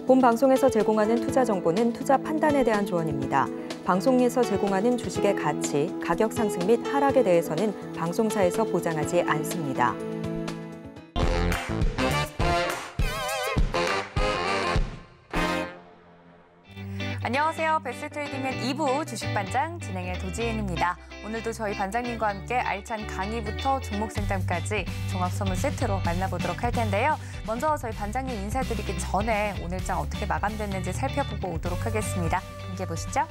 본 방송에서 제공하는 투자 정보는 투자 판단에 대한 조언입니다. 방송에서 제공하는 주식의 가치, 가격 상승 및 하락에 대해서는 방송사에서 보장하지 않습니다. 안녕하세요. 베스트트레이딩맨 2부 주식반장 진행의 도지은입니다. 오늘도 저희 반장님과 함께 알찬 강의부터 종목 상담까지 종합 선물 세트로 만나보도록 할 텐데요. 먼저 저희 반장님 인사드리기 전에 오늘장 어떻게 마감됐는지 살펴보고 오도록 하겠습니다. 함께 보시죠.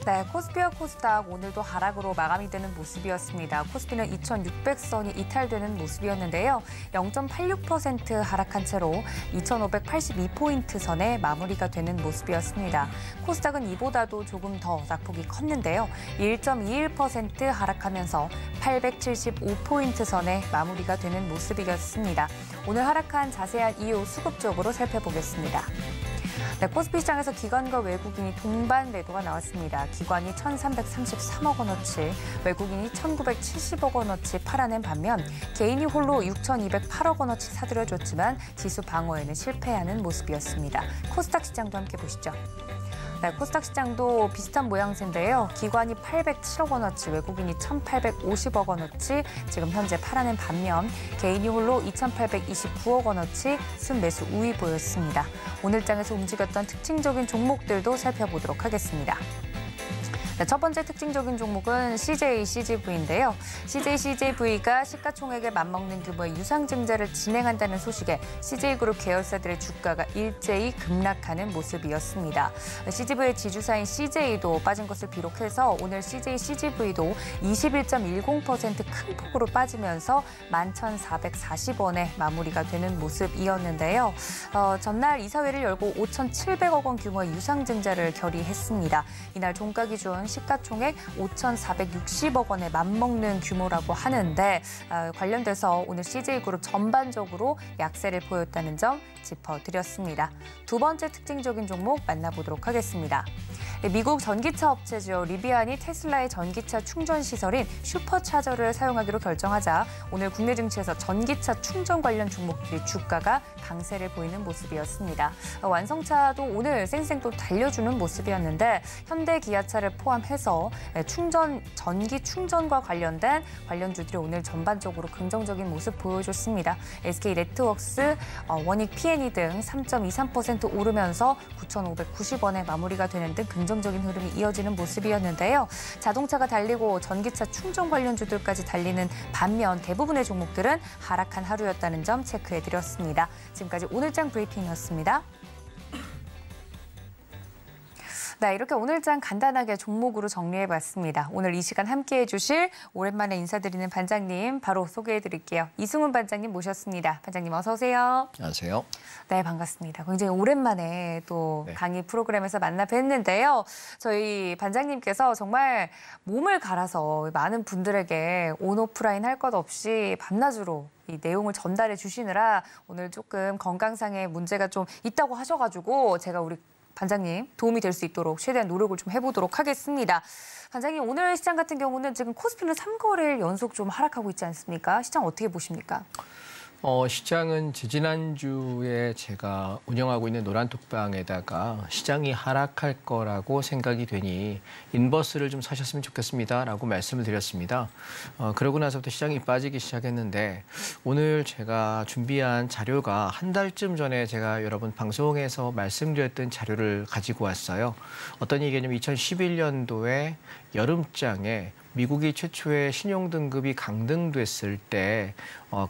네, 코스피와 코스닥 오늘도 하락으로 마감이 되는 모습이었습니다. 코스피는 2,600선이 이탈되는 모습이었는데요. 0.86% 하락한 채로 2,582포인트 선에 마무리가 되는 모습이었습니다. 코스닥은 이보다도 조금 더 낙폭이 컸는데요. 1.21% 하락하면서 875포인트 선에 마무리가 되는 모습이었습니다. 오늘 하락한 자세한 이유 수급적으로 살펴보겠습니다. 네, 코스피 시장에서 기관과 외국인이 동반 매도가 나왔습니다. 기관이 1,333억 원어치, 외국인이 1,970억 원어치 팔아낸 반면 개인이 홀로 6,208억 원어치 사들여줬지만 지수 방어에는 실패하는 모습이었습니다. 코스닥 시장도 함께 보시죠. 네, 코스닥 시장도 비슷한 모양새인데요. 기관이 807억 원어치, 외국인이 1,850억 원어치 지금 현재 팔아낸 반면 개인이 홀로 2,829억 원어치 순매수 우위 보였습니다. 오늘 장에서 움직였던 특징적인 종목들도 살펴보도록 하겠습니다. 네, 첫 번째 특징적인 종목은 CJ CGV인데요. CJ CGV가 시가총액에 맞먹는 규모의 유상증자를 진행한다는 소식에 CJ그룹 계열사들의 주가가 일제히 급락하는 모습이었습니다. CGV의 지주사인 CJ도 빠진 것을 비롯해서 오늘 CJ CGV도 21.10% 큰 폭으로 빠지면서 11,440원에 마무리가 되는 모습이었는데요. 전날 이사회를 열고 5,700억 원 규모의 유상증자를 결의했습니다. 이날 종가 기준 시가총액 5,460억 원에 맞먹는 규모라고 하는데 관련돼서 오늘 CJ그룹 전반적으로 약세를 보였다는 점 짚어드렸습니다. 두 번째 특징적인 종목 만나보도록 하겠습니다. 미국 전기차 업체죠. 리비안이 테슬라의 전기차 충전 시설인 슈퍼차저를 사용하기로 결정하자 오늘 국내 증시에서 전기차 충전 관련 종목들이 주가가 강세를 보이는 모습이었습니다. 완성차도 오늘 쌩쌩 또 달려주는 모습이었는데 현대 기아차를 포함해서 전기 충전과 관련된 관련주들이 오늘 전반적으로 긍정적인 모습 보여줬습니다. SK네트워크스, 원익 P&E 등 3.23% 오르면서 9,590원에 마무리가 되는 등 긍정적인 흐름이 이어지는 모습이었는데요. 자동차가 달리고 전기차 충전 관련주들까지 달리는 반면 대부분의 종목들은 하락한 하루였다는 점 체크해드렸습니다. 지금까지 오늘장 브리핑이었습니다. 네, 이렇게 오늘장 간단하게 종목으로 정리해봤습니다. 오늘 이 시간 함께해 주실 오랜만에 인사드리는 반장님 바로 소개해드릴게요. 이승훈 반장님 모셨습니다. 반장님 어서 오세요. 안녕하세요. 네, 반갑습니다. 굉장히 오랜만에 또 강의 프로그램에서 만나 뵀는데요. 저희 반장님께서 정말 몸을 갈아서 많은 분들에게 온오프라인 할 것 없이 밤낮으로 이 내용을 전달해 주시느라 오늘 조금 건강상의 문제가 좀 있다고 하셔가지고 제가 우리 반장님 도움이 될 수 있도록 최대한 노력을 좀 해보도록 하겠습니다. 반장님 오늘 시장 같은 경우는 지금 코스피는 3거래일 연속 좀 하락하고 있지 않습니까? 시장 어떻게 보십니까? 시장은 지난주에 제가 운영하고 있는 노란톡방에다가 시장이 하락할 거라고 생각이 되니 인버스를 좀 사셨으면 좋겠습니다라고 말씀을 드렸습니다. 그러고 나서부터 시장이 빠지기 시작했는데 오늘 제가 준비한 자료가 한 달쯤 전에 제가 여러분 방송에서 말씀드렸던 자료를 가지고 왔어요. 어떤 얘기냐면 2011년도에 여름장에 미국이 최초의 신용등급이 강등됐을 때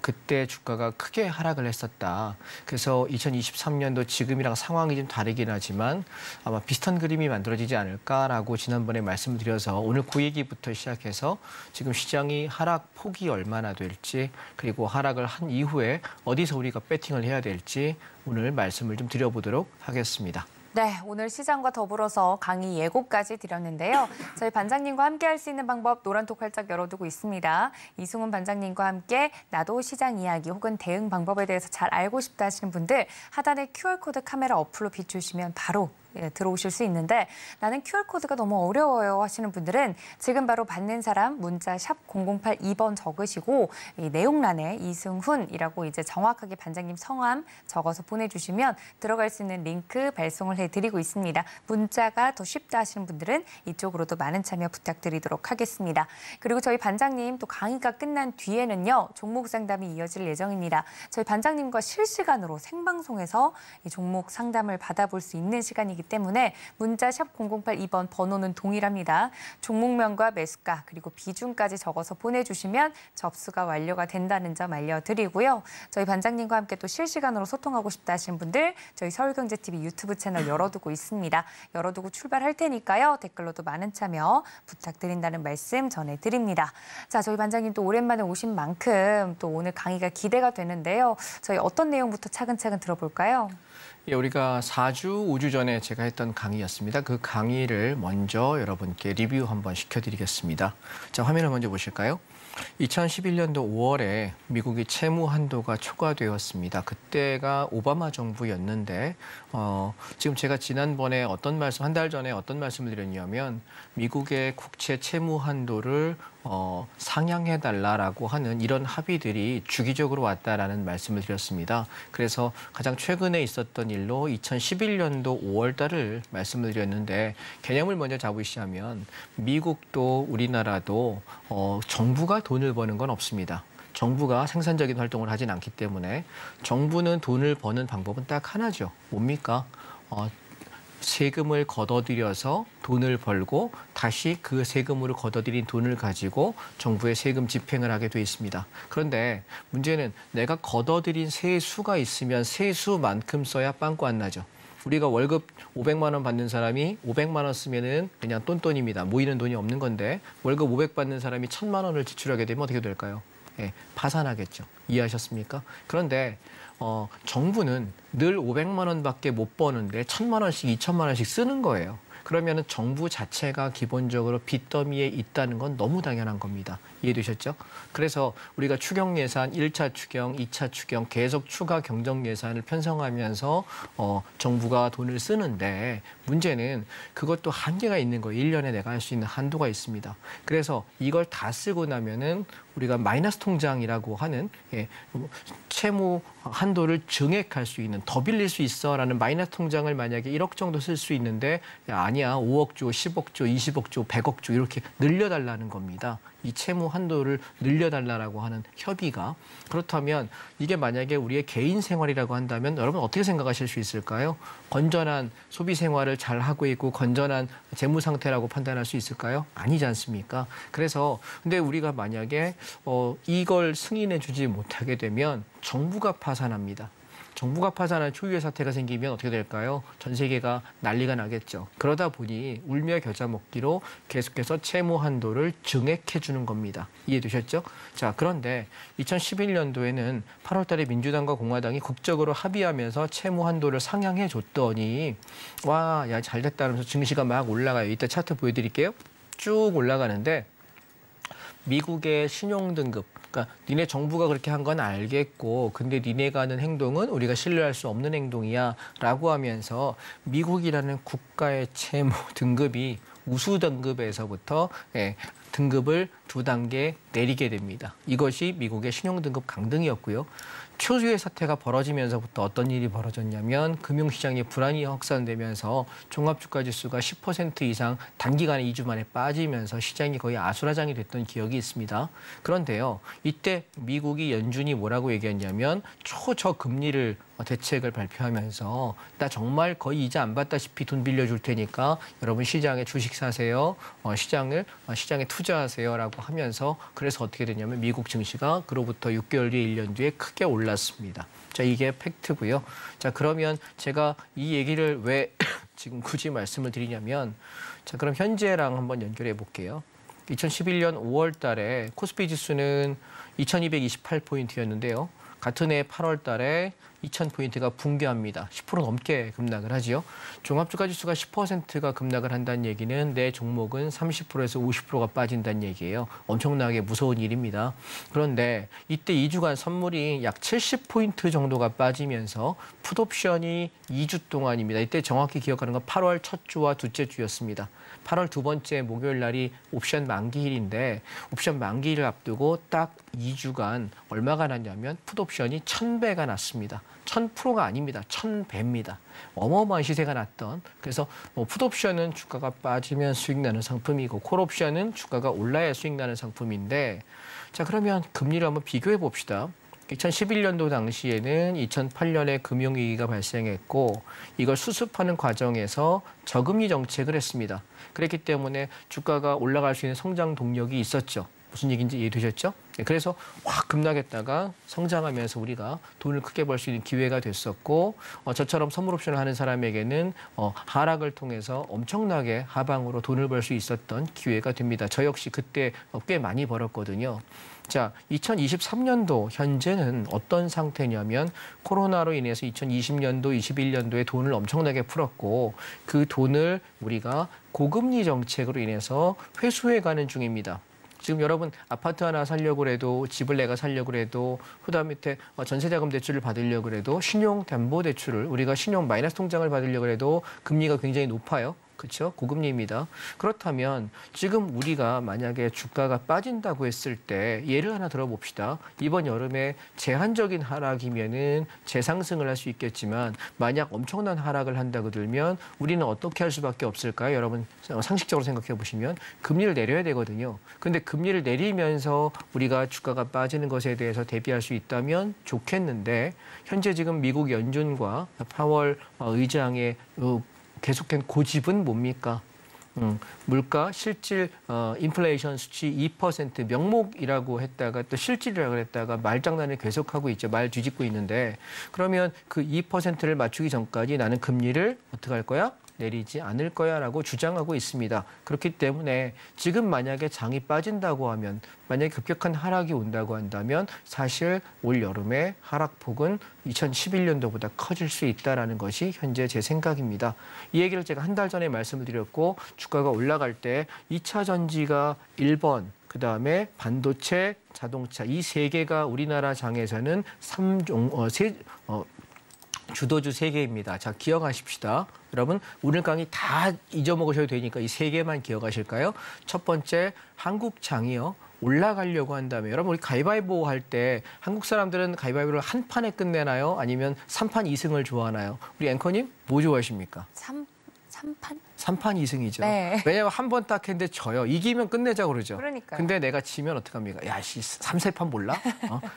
그때 주가가 크게 하락을 했었다. 그래서 2023년도 지금이랑 상황이 좀 다르긴 하지만 아마 비슷한 그림이 만들어지지 않을까라고 지난번에 말씀을 드려서 오늘 그 얘기부터 시작해서 지금 시장이 하락 폭이 얼마나 될지 그리고 하락을 한 이후에 어디서 우리가 배팅을 해야 될지 오늘 말씀을 좀 드려보도록 하겠습니다. 네, 오늘 시장과 더불어서 강의 예고까지 드렸는데요. 저희 반장님과 함께 할 수 있는 방법 노란톡 활짝 열어두고 있습니다. 이승훈 반장님과 함께 나도 시장 이야기 혹은 대응 방법에 대해서 잘 알고 싶다 하시는 분들 하단에 QR코드 카메라 어플로 비추시면 바로 들어오실 수 있는데 나는 QR코드가 너무 어려워요 하시는 분들은 지금 바로 받는 사람 문자 샵 0082번 적으시고 이 내용란에 이승훈이라고 이제 정확하게 반장님 성함 적어서 보내주시면 들어갈 수 있는 링크 발송을 해드리고 있습니다. 문자가 더 쉽다 하시는 분들은 이쪽으로도 많은 참여 부탁드리도록 하겠습니다. 그리고 저희 반장님 또 강의가 끝난 뒤에는요. 종목 상담이 이어질 예정입니다. 저희 반장님과 실시간으로 생방송에서 이 종목 상담을 받아볼 수 있는 시간이기 때문에 문자 샵 0082번 번호는 동일합니다. 종목명과 매수가 그리고 비중까지 적어서 보내주시면 접수가 완료가 된다는 점 알려드리고요. 저희 반장님과 함께 또 실시간으로 소통하고 싶다 하시는 분들 저희 서울경제TV 유튜브 채널 열어두고 있습니다. 열어두고 출발할 테니까요. 댓글로도 많은 참여 부탁드린다는 말씀 전해드립니다. 자, 저희 반장님 또 오랜만에 오신 만큼 또 오늘 강의가 기대가 되는데요. 저희 어떤 내용부터 차근차근 들어볼까요? 예, 우리가 4주, 5주 전에 제가 했던 강의였습니다. 그 강의를 먼저 여러분께 리뷰 한번 시켜드리겠습니다. 자, 화면을 먼저 보실까요? 2011년도 5월에 미국이 채무 한도가 초과되었습니다. 그때가 오바마 정부였는데 지금 제가 지난번에 한 달 전에 어떤 말씀을 드렸냐면 미국의 국채 채무 한도를 상향해달라고 하는 이런 합의들이 주기적으로 왔다라는 말씀을 드렸습니다. 그래서 가장 최근에 있었던 일로 2011년도 5월 달을 말씀을 드렸는데 개념을 먼저 잡으시자면 미국도 우리나라도 정부가 돈을 버는 건 없습니다. 정부가 생산적인 활동을 하진 않기 때문에 정부는 돈을 버는 방법은 딱 하나죠. 뭡니까? 세금을 걷어들여서 돈을 벌고 다시 그 세금으로 걷어들인 돈을 가지고 정부의 세금 집행을 하게 돼 있습니다. 그런데 문제는 내가 걷어들인 세수가 있으면 세수만큼 써야 빵꾸 안 나죠. 우리가 월급 500만 원 받는 사람이 500만 원 쓰면은 그냥 똔똔입니다. 모이는 돈이 없는 건데 월급 500 받는 사람이 1000만 원을 지출하게 되면 어떻게 될까요? 예, 파산하겠죠. 이해하셨습니까? 그런데 정부는 늘 500만 원밖에 못 버는데 1000만 원씩, 2000만 원씩 쓰는 거예요. 그러면은 정부 자체가 기본적으로 빚더미에 있다는 건 너무 당연한 겁니다. 이해되셨죠? 그래서 우리가 추경 예산 1차 추경, 2차 추경 계속 추가 경정 예산을 편성하면서 정부가 돈을 쓰는데 문제는 그것도 한계가 있는 거예요. 1년에 내가 할 수 있는 한도가 있습니다. 그래서 이걸 다 쓰고 나면은 우리가 마이너스 통장이라고 하는 채무 한도를 증액할 수 있는 더 빌릴 수 있어라는 마이너스 통장을 만약에 1억 정도 쓸 수 있는데 아니야 5억 조, 10억 조, 20억 조, 100억 조 이렇게 늘려달라는 겁니다. 이 채무 한도를 늘려달라고 하는 협의가. 그렇다면 이게 만약에 우리의 개인 생활이라고 한다면 여러분 어떻게 생각하실 수 있을까요? 건전한 소비 생활을 잘 하고 있고 건전한 재무 상태라고 판단할 수 있을까요? 아니지 않습니까? 그래서 근데 우리가 만약에 이걸 승인해 주지 못하게 되면 정부가 파산합니다. 정부가 파산한 초유의 사태가 생기면 어떻게 될까요? 전 세계가 난리가 나겠죠. 그러다 보니 울며 겨자 먹기로 계속해서 채무 한도를 증액해 주는 겁니다. 이해되셨죠? 자, 그런데 2011년도에는 8월 달에 민주당과 공화당이 극적으로 합의하면서 채무 한도를 상향해 줬더니 와, 야, 잘 됐다면서 증시가 막 올라가요. 이따 차트 보여드릴게요. 쭉 올라가는데 미국의 신용등급, 그러니까 니네 정부가 그렇게 한 건 알겠고 근데 니네가 하는 행동은 우리가 신뢰할 수 없는 행동이야 라고 하면서 미국이라는 국가의 채무 등급이 우수 등급에서부터 등급을 2단계 내리게 됩니다. 이것이 미국의 신용등급 강등이었고요. 초유의 사태가 벌어지면서부터 어떤 일이 벌어졌냐면 금융시장의 불안이 확산되면서 종합주가지수가 10% 이상 단기간에 2주 만에 빠지면서 시장이 거의 아수라장이 됐던 기억이 있습니다. 그런데요. 이때 미국이 연준이 뭐라고 얘기했냐면 초저금리를 대책을 발표하면서 나 정말 거의 이자 안 받다시피 돈 빌려줄 테니까 여러분 시장에 주식 사세요. 시장에 투자하세요라고 하면서 그래서 어떻게 되냐면 미국 증시가 그로부터 6개월 뒤에 1년 뒤에 크게 올랐습니다. 자, 이게 팩트고요. 자, 그러면 제가 이 얘기를 왜 지금 굳이 말씀을 드리냐면 자, 그럼 현재랑 한번 연결해 볼게요. 2011년 5월 달에 코스피 지수는 2228포인트였는데요. 같은 해 8월 달에 2,000포인트가 붕괴합니다. 10% 넘게 급락을 하지요. 종합주가지수가 10%가 급락을 한다는 얘기는 내 종목은 30%에서 50%가 빠진다는 얘기예요. 엄청나게 무서운 일입니다. 그런데 이때 2주간 선물이 약 70포인트 정도가 빠지면서 풋옵션이 2주 동안입니다. 이때 정확히 기억하는 건 8월 첫 주와 둘째 주였습니다. 8월 두 번째 목요일 날이 옵션 만기일인데 옵션 만기일을 앞두고 딱 2주간 얼마가 났냐면 풋옵션이 1,000배가 났습니다. 1,000%가 아닙니다. 1,000배입니다. 어마어마한 시세가 났던. 그래서 풋옵션은 주가가 빠지면 수익 나는 상품이고 콜옵션은 주가가 올라야 수익 나는 상품인데 자 그러면 금리를 한번 비교해 봅시다. 2011년도 당시에는 2008년에 금융위기가 발생했고 이걸 수습하는 과정에서 저금리 정책을 했습니다. 그렇기 때문에 주가가 올라갈 수 있는 성장 동력이 있었죠. 무슨 얘기인지 이해되셨죠? 그래서 확 급락했다가 성장하면서 우리가 돈을 크게 벌 수 있는 기회가 됐었고 저처럼 선물 옵션을 하는 사람에게는 하락을 통해서 엄청나게 하방으로 돈을 벌 수 있었던 기회가 됩니다. 저 역시 그때 꽤 많이 벌었거든요. 자, 2023년도 현재는 어떤 상태냐면 코로나로 인해서 2020년도, 21년도에 돈을 엄청나게 풀었고 그 돈을 우리가 고금리 정책으로 인해서 회수해가는 중입니다. 지금 여러분 아파트 하나 살려고 해도 집을 내가 살려고 해도 그다음에 전세자금 대출을 받으려고 해도 신용담보대출을 우리가 신용 마이너스 통장을 받으려고 해도 금리가 굉장히 높아요. 그렇죠? 고금리입니다. 그렇다면 지금 우리가 만약에 주가가 빠진다고 했을 때 예를 하나 들어봅시다. 이번 여름에 제한적인 하락이면은 재상승을 할 수 있겠지만 만약 엄청난 하락을 한다고 들면 우리는 어떻게 할 수밖에 없을까요? 여러분 상식적으로 생각해 보시면 금리를 내려야 되거든요. 근데 금리를 내리면서 우리가 주가가 빠지는 것에 대해서 대비할 수 있다면 좋겠는데 현재 지금 미국 연준과 파월 의장의 계속된 고집은 뭡니까? 물가, 실질, 인플레이션 수치 2% 명목이라고 했다가 또 실질이라고 했다가 말장난을 계속하고 있죠. 말 뒤집고 있는데 그러면 그 2%를 맞추기 전까지 나는 금리를 어떻게 할 거야? 내리지 않을 거야라고 주장하고 있습니다. 그렇기 때문에 지금 만약에 장이 빠진다고 하면 만약에 급격한 하락이 온다고 한다면 사실 올 여름에 하락폭은 2011년도보다 커질 수 있다는 것이 현재 제 생각입니다. 이 얘기를 제가 한 달 전에 말씀을 드렸고 주가가 올라갈 때 2차 전지가 1번 그다음에 반도체, 자동차 이 세 개가 우리나라 장에서는 주도주 3개입니다. 자, 기억하십시다. 여러분, 오늘 강의 다 잊어먹으셔도 되니까 이 3개만 기억하실까요? 첫 번째, 한국장이요. 올라가려고 한다면 여러분 우리 가위바위보 할 때 한국 사람들은 가위바위보를 한 판에 끝내나요? 아니면 3판 2승을 좋아하나요? 우리 앵커님 뭐 좋아하십니까? 3판? 3판 2승이죠. 네. 왜냐하면 한 번 딱 했는데 져요. 이기면 끝내자고 그러죠. 그러니까요. 근데 내가 지면 어떡합니까? 야, 씨, 3세판 몰라?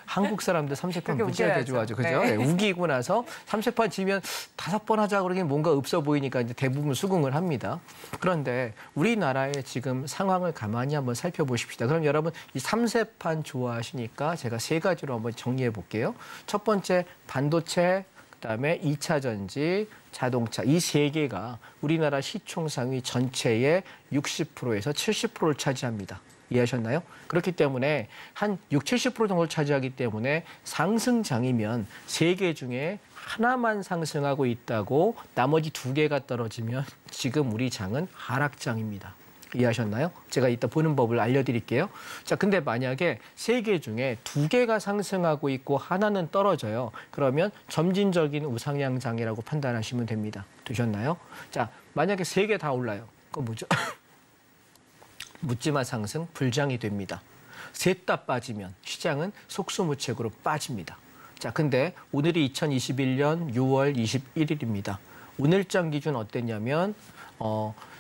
한국 사람들 3세판 무지하게 좋아하죠. 그죠? 네. 네, 우기고 나서 3세판 지면 5번 하자 그러긴 뭔가 없어 보이니까 이제 대부분 수긍을 합니다. 그런데 우리나라의 지금 상황을 가만히 한번 살펴보십시다. 그럼 여러분 이 3세판 좋아하시니까 제가 3가지로 한번 정리해 볼게요. 첫 번째 반도체, 그다음에 2차 전지, 자동차 이 3개가 우리나라 시총 상위 전체의 60%에서 70%를 차지합니다. 이해하셨나요? 그렇기 때문에 한 60, 70% 정도를 차지하기 때문에 상승장이면 3개 중에 하나만 상승하고 있다고 나머지 2개가 떨어지면 지금 우리 장은 하락장입니다. 이해하셨나요? 제가 이따 보는 법을 알려드릴게요. 자, 근데 만약에 3개 중에 2개가 상승하고 있고 하나는 떨어져요. 그러면 점진적인 우상향장이라고 판단하시면 됩니다. 되셨나요? 자, 만약에 3개 다 올라요. 그건 뭐죠? 묻지마 상승, 불장이 됩니다. 셋 다 빠지면 시장은 속수무책으로 빠집니다. 자, 근데 오늘이 2021년 6월 21일입니다. 오늘장 기준 어땠냐면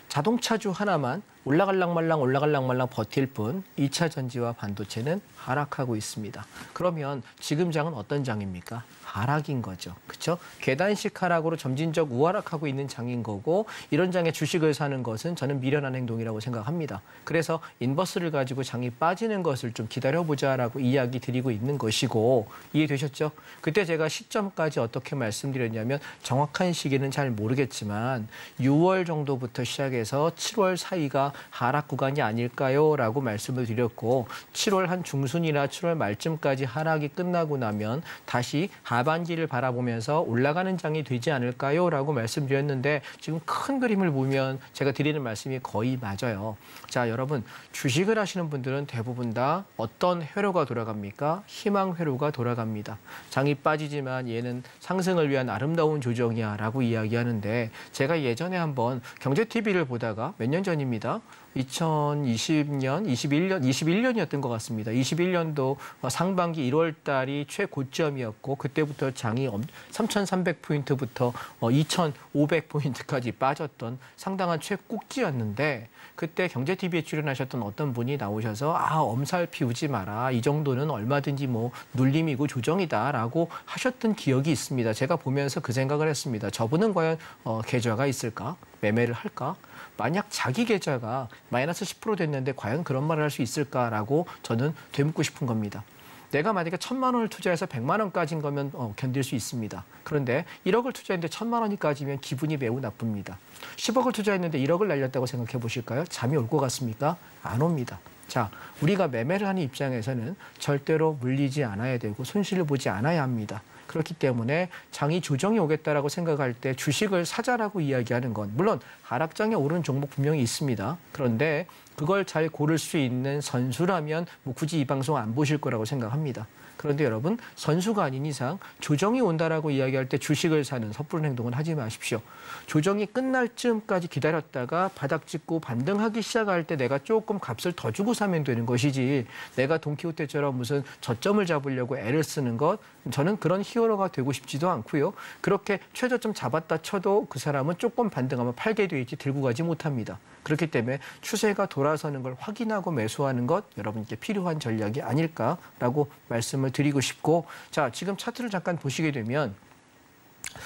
자동차주 하나만 올라갈랑 말랑 버틸 뿐 2차 전지와 반도체는 하락하고 있습니다. 그러면 지금 장은 어떤 장입니까? 하락인 거죠. 그렇죠? 계단식 하락으로 점진적 우하락하고 있는 장인 거고 이런 장에 주식을 사는 것은 저는 미련한 행동이라고 생각합니다. 그래서 인버스를 가지고 장이 빠지는 것을 좀 기다려보자라고 이야기 드리고 있는 것이고 이해되셨죠? 그때 제가 시점까지 어떻게 말씀드렸냐면 정확한 시기는 잘 모르겠지만 6월 정도부터 시작해서 7월 사이가 하락 구간이 아닐까요? 라고 말씀을 드렸고 7월 한 중순이나 7월 말쯤까지 하락이 끝나고 나면 다시 하반기를 바라보면서 올라가는 장이 되지 않을까요? 라고 말씀드렸는데 지금 큰 그림을 보면 제가 드리는 말씀이 거의 맞아요. 자, 여러분 주식을 하시는 분들은 대부분 다 어떤 회로가 돌아갑니까? 희망 회로가 돌아갑니다. 장이 빠지지만 얘는 상승을 위한 아름다운 조정이야 라고 이야기하는데 제가 예전에 한번 경제TV를 보다가 몇 년 전입니다. 2020년, 21년이었던 것 같습니다. 21년도 상반기 1월 달이 최고점이었고 그때부터 장이 3,300포인트부터 2,500포인트까지 빠졌던 상당한 최꼭지였는데 그때 경제TV에 출연하셨던 어떤 분이 나오셔서 엄살 피우지 마라. 이 정도는 얼마든지 뭐 눌림이고 조정이다라고 하셨던 기억이 있습니다. 제가 보면서 그 생각을 했습니다. 저분은 과연 계좌가 있을까? 매매를 할까? 만약 자기 계좌가 마이너스 10% 됐는데 과연 그런 말을 할 수 있을까라고 저는 되묻고 싶은 겁니다. 내가 만약에 1,000만 원을 투자해서 100만 원까지인 거면 견딜 수 있습니다. 그런데 1억을 투자했는데 1,000만 원이까지면 기분이 매우 나쁩니다. 10억을 투자했는데 1억을 날렸다고 생각해 보실까요? 잠이 올 것 같습니까? 안 옵니다. 자, 우리가 매매를 하는 입장에서는 절대로 물리지 않아야 되고 손실을 보지 않아야 합니다. 그렇기 때문에 장이 조정이 오겠다라고 생각할 때 주식을 사자라고 이야기하는 건 물론 하락장에 오르는 종목 분명히 있습니다. 그런데 그걸 잘 고를 수 있는 선수라면 뭐 굳이 이 방송 안 보실 거라고 생각합니다. 그런데 여러분 선수가 아닌 이상 조정이 온다라고 이야기할 때 주식을 사는 섣부른 행동은 하지 마십시오. 조정이 끝날 즈음까지 기다렸다가 바닥 찍고 반등하기 시작할 때 내가 조금 값을 더 주고 사면 되는 것이지 내가 돈키호테처럼 무슨 저점을 잡으려고 애를 쓰는 것 저는 그런 히어로가 되고 싶지도 않고요. 그렇게 최저점 잡았다 쳐도 그 사람은 조금 반등하면 팔게 돼 있지 들고 가지 못합니다. 그렇기 때문에 추세가 돌아서는 걸 확인하고 매수하는 것 여러분께 필요한 전략이 아닐까라고 말씀을 드리고 싶고 자 지금 차트를 잠깐 보시게 되면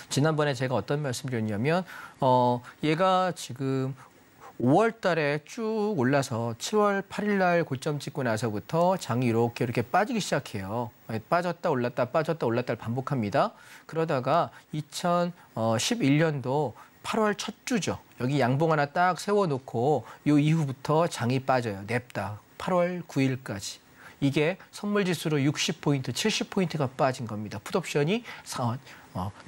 지난번에 제가 어떤 말씀드렸냐면 얘가 지금 5월 달에 쭉 올라서 7월 8일 날 고점 찍고 나서부터 장이 이렇게 빠지기 시작해요. 빠졌다 올랐다 빠졌다 올랐다를 반복합니다. 그러다가 2011년도 8월 첫 주죠. 여기 양봉 하나 딱 세워놓고 이 이후부터 장이 빠져요. 냅다 8월 9일까지. 이게 선물지수로 60포인트, 70포인트가 빠진 겁니다. 풋옵션이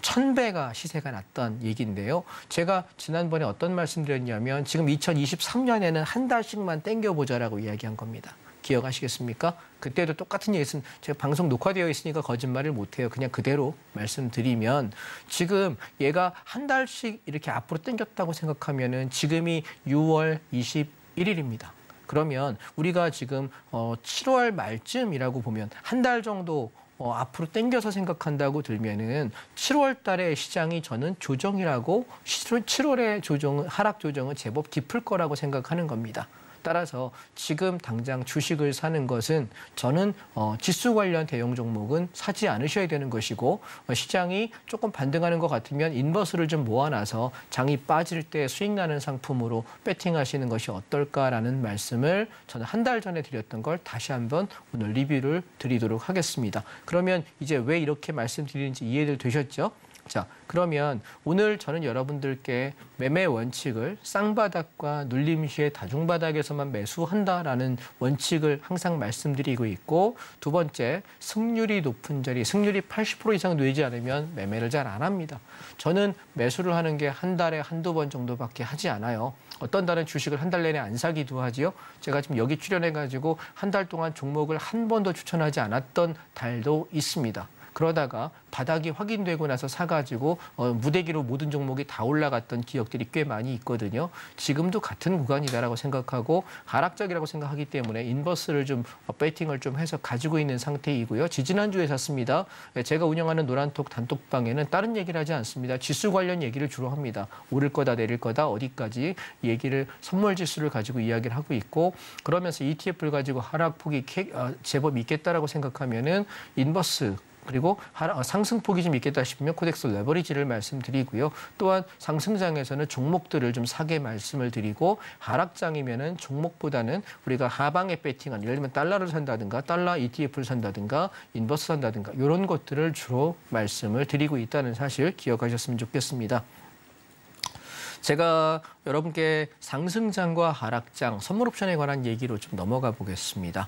1,000배가 시세가 났던 얘기인데요. 제가 지난번에 어떤 말씀 드렸냐면 지금 2023년에는 한 달씩만 땡겨보자라고 이야기한 겁니다. 기억하시겠습니까? 그때도 똑같은 얘기는 제가 방송 녹화되어 있으니까 거짓말을 못해요. 그냥 그대로 말씀드리면 지금 얘가 한 달씩 이렇게 앞으로 땡겼다고 생각하면은 지금이 6월 21일입니다. 그러면 우리가 지금 7월 말쯤이라고 보면 한 달 정도 앞으로 땡겨서 생각한다고 들면은 7월 달에 시장이 저는 조정이라고 7월의 하락 조정은 제법 깊을 거라고 생각하는 겁니다. 따라서 지금 당장 주식을 사는 것은 저는 지수 관련 대형 종목은 사지 않으셔야 되는 것이고 시장이 조금 반등하는 것 같으면 인버스를 좀 모아놔서 장이 빠질 때 수익 나는 상품으로 배팅하시는 것이 어떨까라는 말씀을 저는 한 달 전에 드렸던 걸 다시 한번 오늘 리뷰를 드리도록 하겠습니다. 그러면 이제 왜 이렇게 말씀드리는지 이해들 되셨죠? 자, 그러면 오늘 저는 여러분들께 매매 원칙을 쌍바닥과 눌림 시에 다중바닥에서만 매수한다라는 원칙을 항상 말씀드리고 있고 두 번째, 승률이 높은 자리, 승률이 80% 이상 되지 않으면 매매를 잘 안 합니다. 저는 매수를 하는 게 한 달에 한두 번 정도밖에 하지 않아요. 어떤 달은 주식을 한 달 내내 안 사기도 하지요. 제가 지금 여기 출연해가지고 한 달 동안 종목을 한 번도 추천하지 않았던 달도 있습니다. 그러다가 바닥이 확인되고 나서 사가지고 무대기로 모든 종목이 다 올라갔던 기억들이 꽤 많이 있거든요. 지금도 같은 구간이다라고 생각하고 하락장이라고 생각하기 때문에 인버스를 좀 배팅을 좀 해서 가지고 있는 상태이고요. 지지난주에 샀습니다. 제가 운영하는 노란톡 단톡방에는 다른 얘기를 하지 않습니다. 지수 관련 얘기를 주로 합니다. 오를 거다 내릴 거다 어디까지 얘기를 선물 지수를 가지고 이야기를 하고 있고 그러면서 ETF를 가지고 하락폭이 제법 있겠다라고 생각하면은 인버스 그리고 상승폭이 좀 있겠다 싶으면 코덱스 레버리지를 말씀드리고요. 또한 상승장에서는 종목들을 좀 사게 말씀을 드리고 하락장이면은 종목보다는 우리가 하방에 배팅한 예를 들면 달러를 산다든가 달러 ETF를 산다든가 인버스 산다든가 이런 것들을 주로 말씀을 드리고 있다는 사실 기억하셨으면 좋겠습니다. 제가 여러분께 상승장과 하락장, 선물 옵션에 관한 얘기로 좀 넘어가 보겠습니다.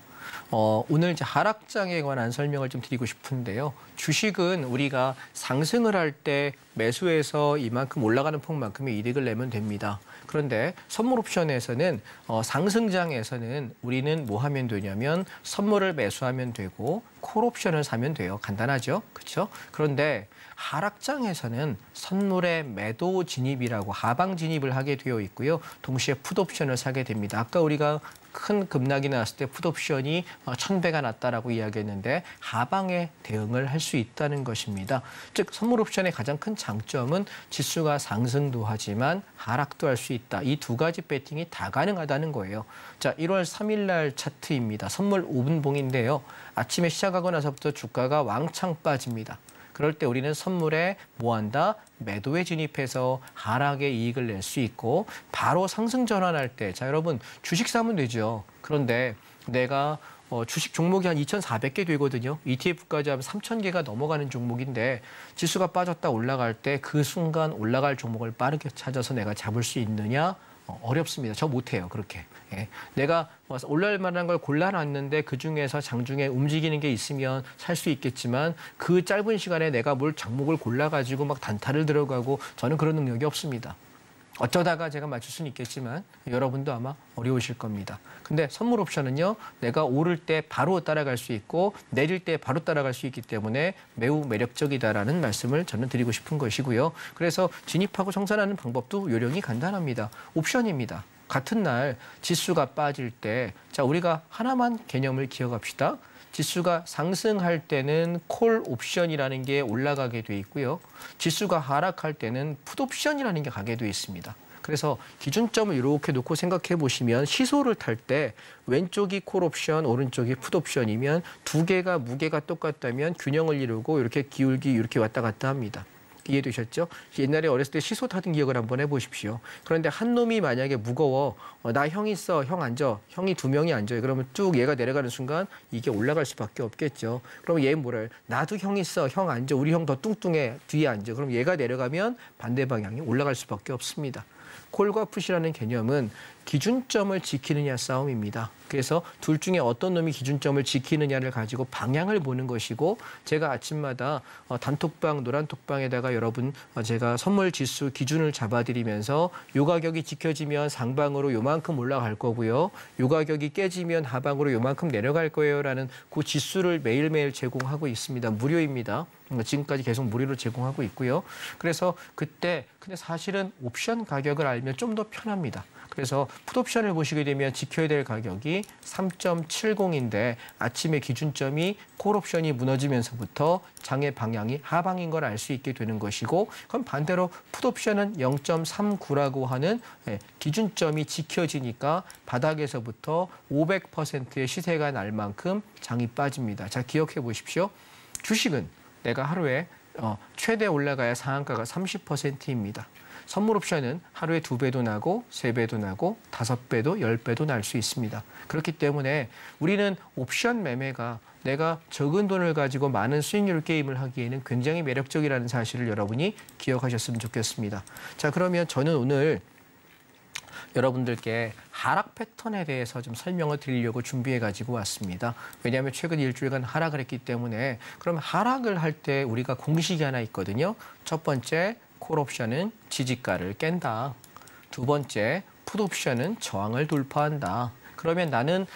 오늘 이제 하락장에 관한 설명을 좀 드리고 싶은데요. 주식은 우리가 상승을 할 때 매수해서 이만큼 올라가는 폭만큼의 이득을 내면 됩니다. 그런데 선물 옵션에서는 상승장에서는 우리는 뭐 하면 되냐면 선물을 매수하면 되고 콜 옵션을 사면 돼요. 간단하죠? 그렇죠? 그런데 하락장에서는 선물의 매도 진입이라고 하방 진입을 하게 되어 있고요. 동시에 풋 옵션을 사게 됩니다. 아까 우리가 큰 급락이 나왔을 때 풋 옵션이 1000배가 났다라고 이야기했는데 하방에 대응을 할 수 있다는 것입니다. 즉 선물 옵션의 가장 큰 장점은 지수가 상승도 하지만 하락도 할 수 있다. 이 두 가지 배팅이 다 가능하다는 거예요. 자, 1월 3일 날 차트입니다. 선물 5분봉인데요. 아침에 시작하고 나서부터 주가가 왕창 빠집니다. 그럴 때 우리는 선물에 뭐 한다? 매도에 진입해서 하락의 이익을 낼 수 있고 바로 상승 전환할 때, 자 여러분 주식 사면 되죠. 그런데 내가 주식 종목이 한 2,400개 되거든요. ETF까지 하면 3,000개가 넘어가는 종목인데 지수가 빠졌다 올라갈 때 그 순간 올라갈 종목을 빠르게 찾아서 내가 잡을 수 있느냐? 어렵습니다. 저 못해요. 그렇게. 예. 내가 올라갈 만한 걸 골라놨는데 그중에서 장중에 움직이는 게 있으면 살 수 있겠지만 그 짧은 시간에 내가 뭘 종목을 골라가지고 막 단타를 들어가고 저는 그런 능력이 없습니다. 어쩌다가 제가 맞출 수는 있겠지만 여러분도 아마 어려우실 겁니다. 근데 선물 옵션은요. 내가 오를 때 바로 따라갈 수 있고 내릴 때 바로 따라갈 수 있기 때문에 매우 매력적이다라는 말씀을 저는 드리고 싶은 것이고요. 그래서 진입하고 정산하는 방법도 요령이 간단합니다. 옵션입니다. 같은 날 지수가 빠질 때, 자 우리가 하나만 개념을 기억합시다. 지수가 상승할 때는 콜 옵션이라는 게 올라가게 돼 있고요. 지수가 하락할 때는 풋 옵션이라는 게 가게 돼 있습니다. 그래서 기준점을 이렇게 놓고 생각해 보시면 시소를 탈 때 왼쪽이 콜 옵션, 오른쪽이 풋 옵션이면 두 개가 무게가 똑같다면 균형을 이루고 이렇게 기울기 이렇게 왔다 갔다 합니다. 이해되셨죠? 옛날에 어렸을 때 시소 타던 기억을 한번 해보십시오. 그런데 한 놈이 만약에 무거워, 나 형 있어, 형 앉아, 형이 두 명이 앉아요. 그러면 쭉 얘가 내려가는 순간 이게 올라갈 수밖에 없겠죠. 그럼 얘는 뭐래? 나도 형 있어, 형 앉아, 우리 형 더 뚱뚱해, 뒤에 앉아. 그럼 얘가 내려가면 반대 방향이 올라갈 수밖에 없습니다. 콜과 풋이라는 개념은 기준점을 지키느냐 싸움입니다. 그래서 둘 중에 어떤 놈이 기준점을 지키느냐를 가지고 방향을 보는 것이고 제가 아침마다 단톡방, 노란톡방에다가 여러분 제가 선물 지수 기준을 잡아드리면서 요 가격이 지켜지면 상방으로 요만큼 올라갈 거고요. 요 가격이 깨지면 하방으로 요만큼 내려갈 거예요라는 그 지수를 매일매일 제공하고 있습니다. 무료입니다. 지금까지 계속 무료로 제공하고 있고요. 그래서 그때 근데 사실은 옵션 가격을 알면 좀 더 편합니다. 그래서 풋옵션을 보시게 되면 지켜야 될 가격이 3.70인데 아침에 기준점이 콜옵션이 무너지면서부터 장의 방향이 하방인 걸 알 수 있게 되는 것이고 그럼 반대로 풋옵션은 0.39라고 하는 기준점이 지켜지니까 바닥에서부터 500%의 시세가 날 만큼 장이 빠집니다. 자, 기억해 보십시오. 주식은 내가 하루에 최대 올라가야 상한가가 30%입니다. 선물 옵션은 하루에 2배도 나고 3배도 나고 5배도 10배도 날 수 있습니다. 그렇기 때문에 우리는 옵션 매매가 내가 적은 돈을 가지고 많은 수익률 게임을 하기에는 굉장히 매력적이라는 사실을 여러분이 기억하셨으면 좋겠습니다. 자, 그러면 저는 오늘 여러분들께 하락 패턴에 대해서 좀 설명을 드리려고 준비해 가지고 왔습니다. 왜냐하면 최근 일주일간 하락을 했기 때문에 그럼 하락을 할 때 우리가 공식이 하나 있거든요. 첫 번째 콜 옵션은 지지가를 깬다. 두 번째 풋 옵션은 저항을 돌파한다. 그러면 나는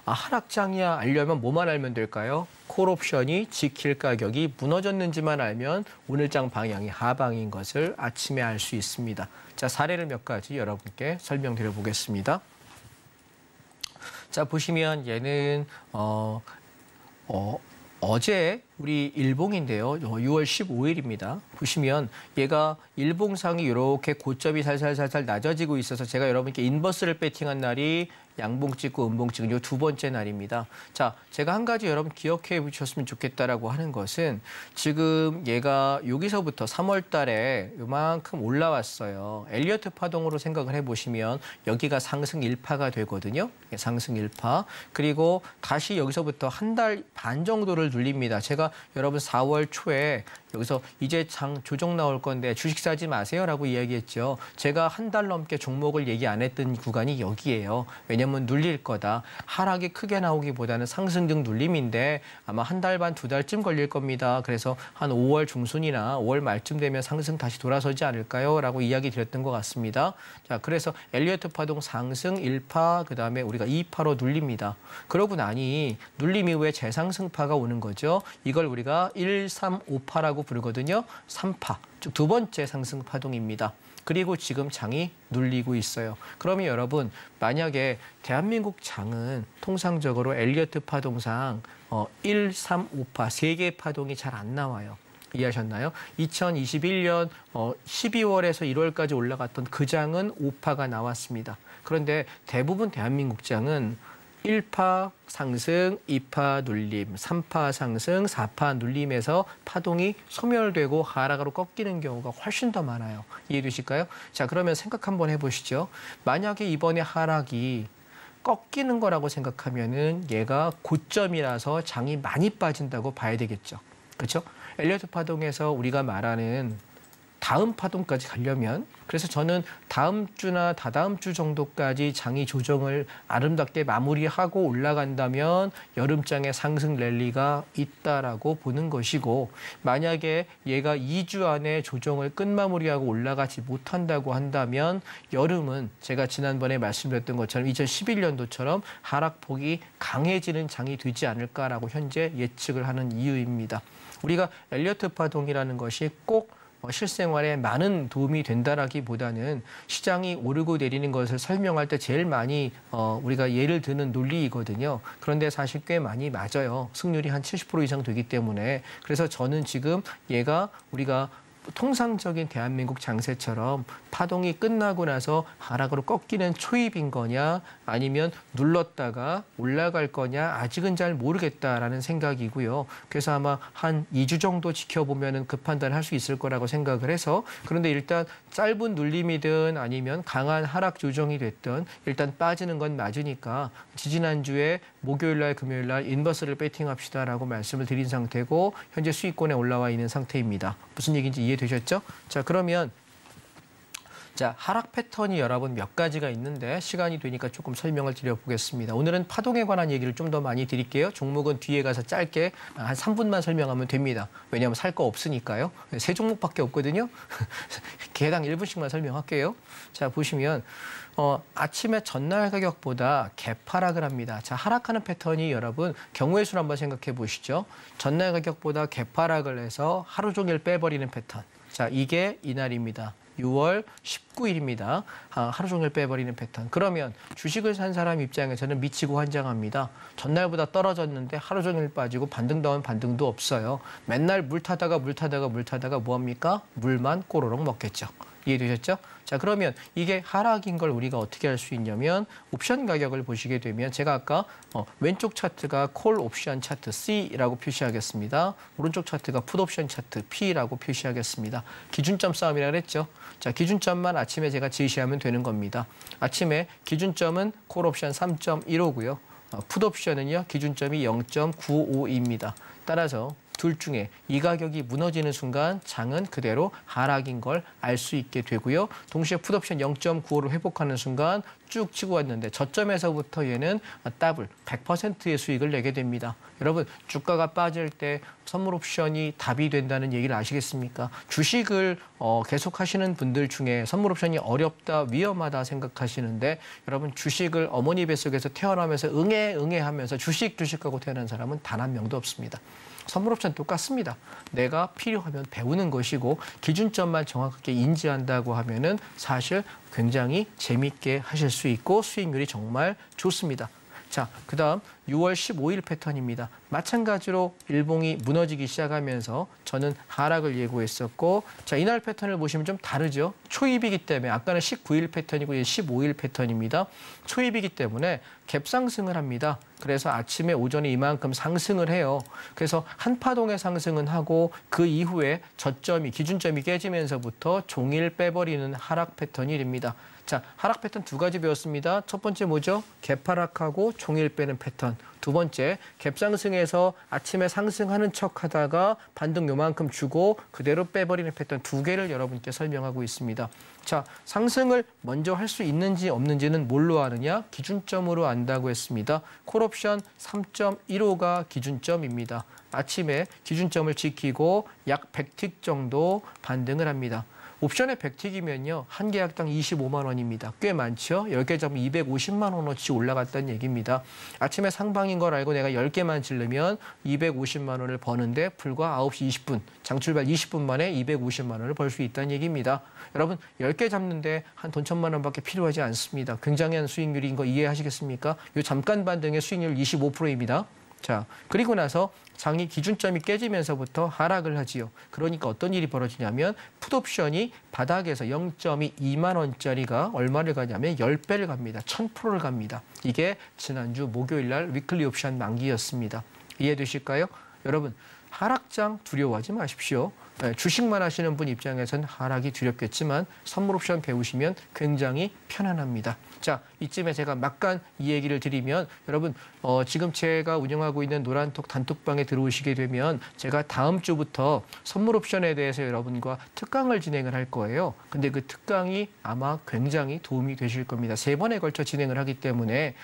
하락장이야 알려면 뭐만 알면 될까요? 콜 옵션이 지킬 가격이 무너졌는지만 알면 오늘장 방향이 하방인 것을 아침에 알 수 있습니다. 자, 사례를 몇 가지 여러분께 설명드려 보겠습니다. 자, 보시면 얘는 어제 우리 일봉인데요. 6월 15일입니다. 보시면 얘가 일봉상이 이렇게 고점이 살살살살 낮아지고 있어서 제가 여러분께 인버스를 배팅한 날이 양봉 찍고 음봉 찍은 요 두 번째 날입니다. 자, 제가 한 가지 여러분 기억해 주셨으면 좋겠다라고 하는 것은 지금 얘가 여기서부터 3월 달에 요만큼 올라왔어요. 엘리어트 파동으로 생각을 해보시면 여기가 상승 1파가 되거든요. 상승 1파. 그리고 다시 여기서부터 한 달 반 정도를 눌립니다. 제가 여러분 4월 초에 여기서 이제 장 조정 나올 건데 주식 사지 마세요라고 이야기했죠. 제가 한 달 넘게 종목을 얘기 안 했던 구간이 여기예요. 왜냐하면 눌릴 거다. 하락이 크게 나오기보다는 상승등 눌림인데 아마 한 달 반, 두 달쯤 걸릴 겁니다. 그래서 한 5월 중순이나 5월 말쯤 되면 상승 다시 돌아서지 않을까요? 라고 이야기 드렸던 것 같습니다. 자, 그래서 엘리어트 파동 상승 1파, 그다음에 우리가 2파로 눌립니다. 그러고 나니 눌림 이후에 재상승파가 오는 거죠. 이걸 우리가 1, 3, 5파라고 부르거든요. 3파, 즉 두 번째 상승 파동입니다. 그리고 지금 장이 눌리고 있어요. 그러면 여러분, 만약에 대한민국 장은 통상적으로 엘리어트 파동상 1, 3, 5파, 3개의 파동이 잘 안 나와요. 이해하셨나요? 2021년 12월에서 1월까지 올라갔던 그 장은 5파가 나왔습니다. 그런데 대부분 대한민국 장은 1파 상승, 2파 눌림, 3파 상승, 4파 눌림에서 파동이 소멸되고 하락으로 꺾이는 경우가 훨씬 더 많아요. 이해되실까요? 자, 그러면 생각 한번 해보시죠. 만약에 이번에 하락이 꺾이는 거라고 생각하면은 얘가 고점이라서 장이 많이 빠진다고 봐야 되겠죠. 그렇죠? 엘리어트 파동에서 우리가 말하는 다음 파동까지 가려면, 그래서 저는 다음 주나 다다음 주 정도까지 장이 조정을 아름답게 마무리하고 올라간다면 여름장의 상승 랠리가 있다라고 보는 것이고, 만약에 얘가 2주 안에 조정을 끝마무리하고 올라가지 못한다고 한다면 여름은 제가 지난번에 말씀드렸던 것처럼 2011년도처럼 하락폭이 강해지는 장이 되지 않을까라고 현재 예측을 하는 이유입니다. 우리가 엘리어트 파동이라는 것이 꼭 실생활에 많은 도움이 된다라기보다는 시장이 오르고 내리는 것을 설명할 때 제일 많이 우리가 예를 드는 논리이거든요. 그런데 사실 꽤 많이 맞아요. 승률이 한 70% 이상 되기 때문에. 그래서 저는 지금 얘가 우리가 통상적인 대한민국 장세처럼 파동이 끝나고 나서 하락으로 꺾이는 초입인 거냐 아니면 눌렀다가 올라갈 거냐 아직은 잘 모르겠다라는 생각이고요. 그래서 아마 한 2주 정도 지켜보면은 그 판단을 할 수 있을 거라고 생각을 해서, 그런데 일단 짧은 눌림이든 아니면 강한 하락 조정이 됐든 일단 빠지는 건 맞으니까 지지난주에 목요일 날 금요일 날 인버스를 배팅합시다라고 말씀을 드린 상태고 현재 수익권에 올라와 있는 상태입니다. 무슨 얘기인지 이해되셨죠? 자, 그러면 자, 하락 패턴이 여러분 몇 가지가 있는데 시간이 되니까 조금 설명을 드려보겠습니다. 오늘은 파동에 관한 얘기를 좀 더 많이 드릴게요. 종목은 뒤에 가서 짧게 한 3분만 설명하면 됩니다. 왜냐하면 살 거 없으니까요. 세 종목밖에 없거든요. 개당 1분씩만 설명할게요. 자, 보시면 아침에 전날 가격보다 갭하락을 합니다. 자, 하락하는 패턴이 여러분 경우의 수를 한번 생각해 보시죠. 전날 가격보다 갭하락을 해서 하루 종일 빼버리는 패턴. 자, 이게 이날입니다. 6월 19일입니다. 하루 종일 빼버리는 패턴. 그러면 주식을 산 사람 입장에서는 미치고 환장합니다. 전날보다 떨어졌는데 하루 종일 빠지고 반등다운 반등도 없어요. 맨날 물 타다가 뭐합니까? 물만 꼬로록 먹겠죠. 이해되셨죠? 자, 그러면 이게 하락인 걸 우리가 어떻게 할 수 있냐면 옵션 가격을 보시게 되면 제가 아까 왼쪽 차트가 콜 옵션 차트 C라고 표시하겠습니다. 오른쪽 차트가 풋 옵션 차트 P라고 표시하겠습니다. 기준점 싸움이라 그랬죠. 자, 기준점만 아침에 제가 지시하면 되는 겁니다. 아침에 기준점은 콜 옵션 3.15고요. 풋 옵션은요, 기준점이 0.95입니다. 따라서 둘 중에 이 가격이 무너지는 순간 장은 그대로 하락인 걸 알 수 있게 되고요. 동시에 풋옵션 0.95를 회복하는 순간 쭉 치고 왔는데 저점에서부터 얘는 더블 100%의 수익을 내게 됩니다. 여러분, 주가가 빠질 때 선물 옵션이 답이 된다는 얘기를 아시겠습니까? 주식을 계속 하시는 분들 중에 선물 옵션이 어렵다, 위험하다 생각하시는데 여러분, 주식을 어머니 뱃속에서 태어나면서 응애 하면서 주식하고 태어난 사람은 단 한 명도 없습니다. 선물 옵션 똑같습니다. 내가 필요하면 배우는 것이고 기준점만 정확하게 인지한다고 하면은 사실 굉장히 재밌게 하실 수 있고 수익률이 정말 좋습니다. 자, 그다음 6월 15일 패턴입니다. 마찬가지로 일봉이 무너지기 시작하면서 저는 하락을 예고했었고, 자, 이날 패턴을 보시면 좀 다르죠. 초입이기 때문에 아까는 19일 패턴이고 15일 패턴입니다. 초입이기 때문에 갭 상승을 합니다. 그래서 아침에 오전에 이만큼 상승을 해요. 그래서 한 파동의 상승은 하고 그 이후에 저점이 기준점이 깨지면서부터 종일 빼버리는 하락 패턴이 됩니다. 자, 하락 패턴 두 가지 배웠습니다. 첫 번째 뭐죠? 갭 하락하고 종일 빼는 패턴. 패턴. 두 번째, 갭상승에서 아침에 상승하는 척하다가 반등 요만큼 주고 그대로 빼버리는 패턴 두 개를 여러분께 설명하고 있습니다. 자, 상승을 먼저 할 수 있는지 없는지는 뭘로 아느냐? 기준점으로 안다고 했습니다. 콜옵션 3.15가 기준점입니다. 아침에 기준점을 지키고 약 100틱 정도 반등을 합니다. 옵션의 100틱이면요. 한 계약당 25만 원입니다. 꽤 많죠? 10개 잡으면 250만 원어치 올라갔다는 얘기입니다. 아침에 상방인 걸 알고 내가 10개만 질르면 250만 원을 버는데 불과 9시 20분, 장출발 20분 만에 250만 원을 벌 수 있다는 얘기입니다. 여러분 10개 잡는데 한 돈 1,000만 원밖에 필요하지 않습니다. 굉장한 수익률인 거 이해하시겠습니까? 이 잠깐 반등의 수익률 25%입니다. 자, 그리고 나서 장이 기준점이 깨지면서부터 하락을 하지요. 그러니까 어떤 일이 벌어지냐면 풋옵션이 바닥에서 0.2만 원짜리가 얼마를 가냐면 10배를 갑니다. 1000%를 갑니다. 이게 지난주 목요일 날 위클리 옵션 만기였습니다. 이해되실까요? 여러분, 하락장 두려워하지 마십시오. 주식만 하시는 분 입장에서는 하락이 두렵겠지만 선물 옵션 배우시면 굉장히 편안합니다. 자, 이쯤에 제가 막간 이 얘기를 드리면 여러분 지금 제가 운영하고 있는 노란톡 단톡방에 들어오시게 되면 제가 다음 주부터 선물 옵션에 대해서 여러분과 특강을 진행을 할 거예요. 근데 그 특강이 아마 굉장히 도움이 되실 겁니다. 3번에 걸쳐 진행을 하기 때문에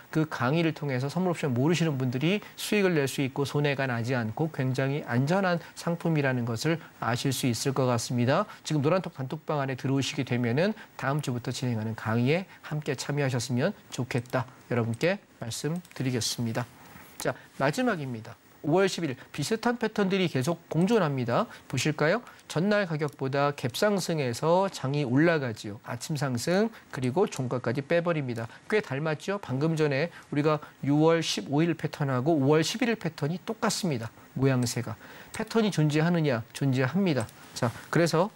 그 강의를 통해서 선물 옵션 모르시는 분들이 수익을 낼 수 있고 손해가 나지 않고 굉장히 안전한 상품이라는 것을 아실 수 있을 것 같습니다. 지금 노란톡 단톡방 안에 들어오시게 되면은 다음 주부터 진행하는 강의에 함께 참여하셨으면 좋겠다. 여러분께 말씀드리겠습니다. 자, 마지막입니다. 5월 10일 비슷한 패턴들이 계속 공존합니다. 보실까요? 전날 가격보다 갭상승해서 장이 올라가지요. 아침 상승 그리고 종가까지 빼버립니다. 꽤 닮았죠? 방금 전에 우리가 6월 15일 패턴하고 5월 11일 패턴이 똑같습니다. 모양새가. 패턴이 존재하느냐? 존재합니다. 자, 그래서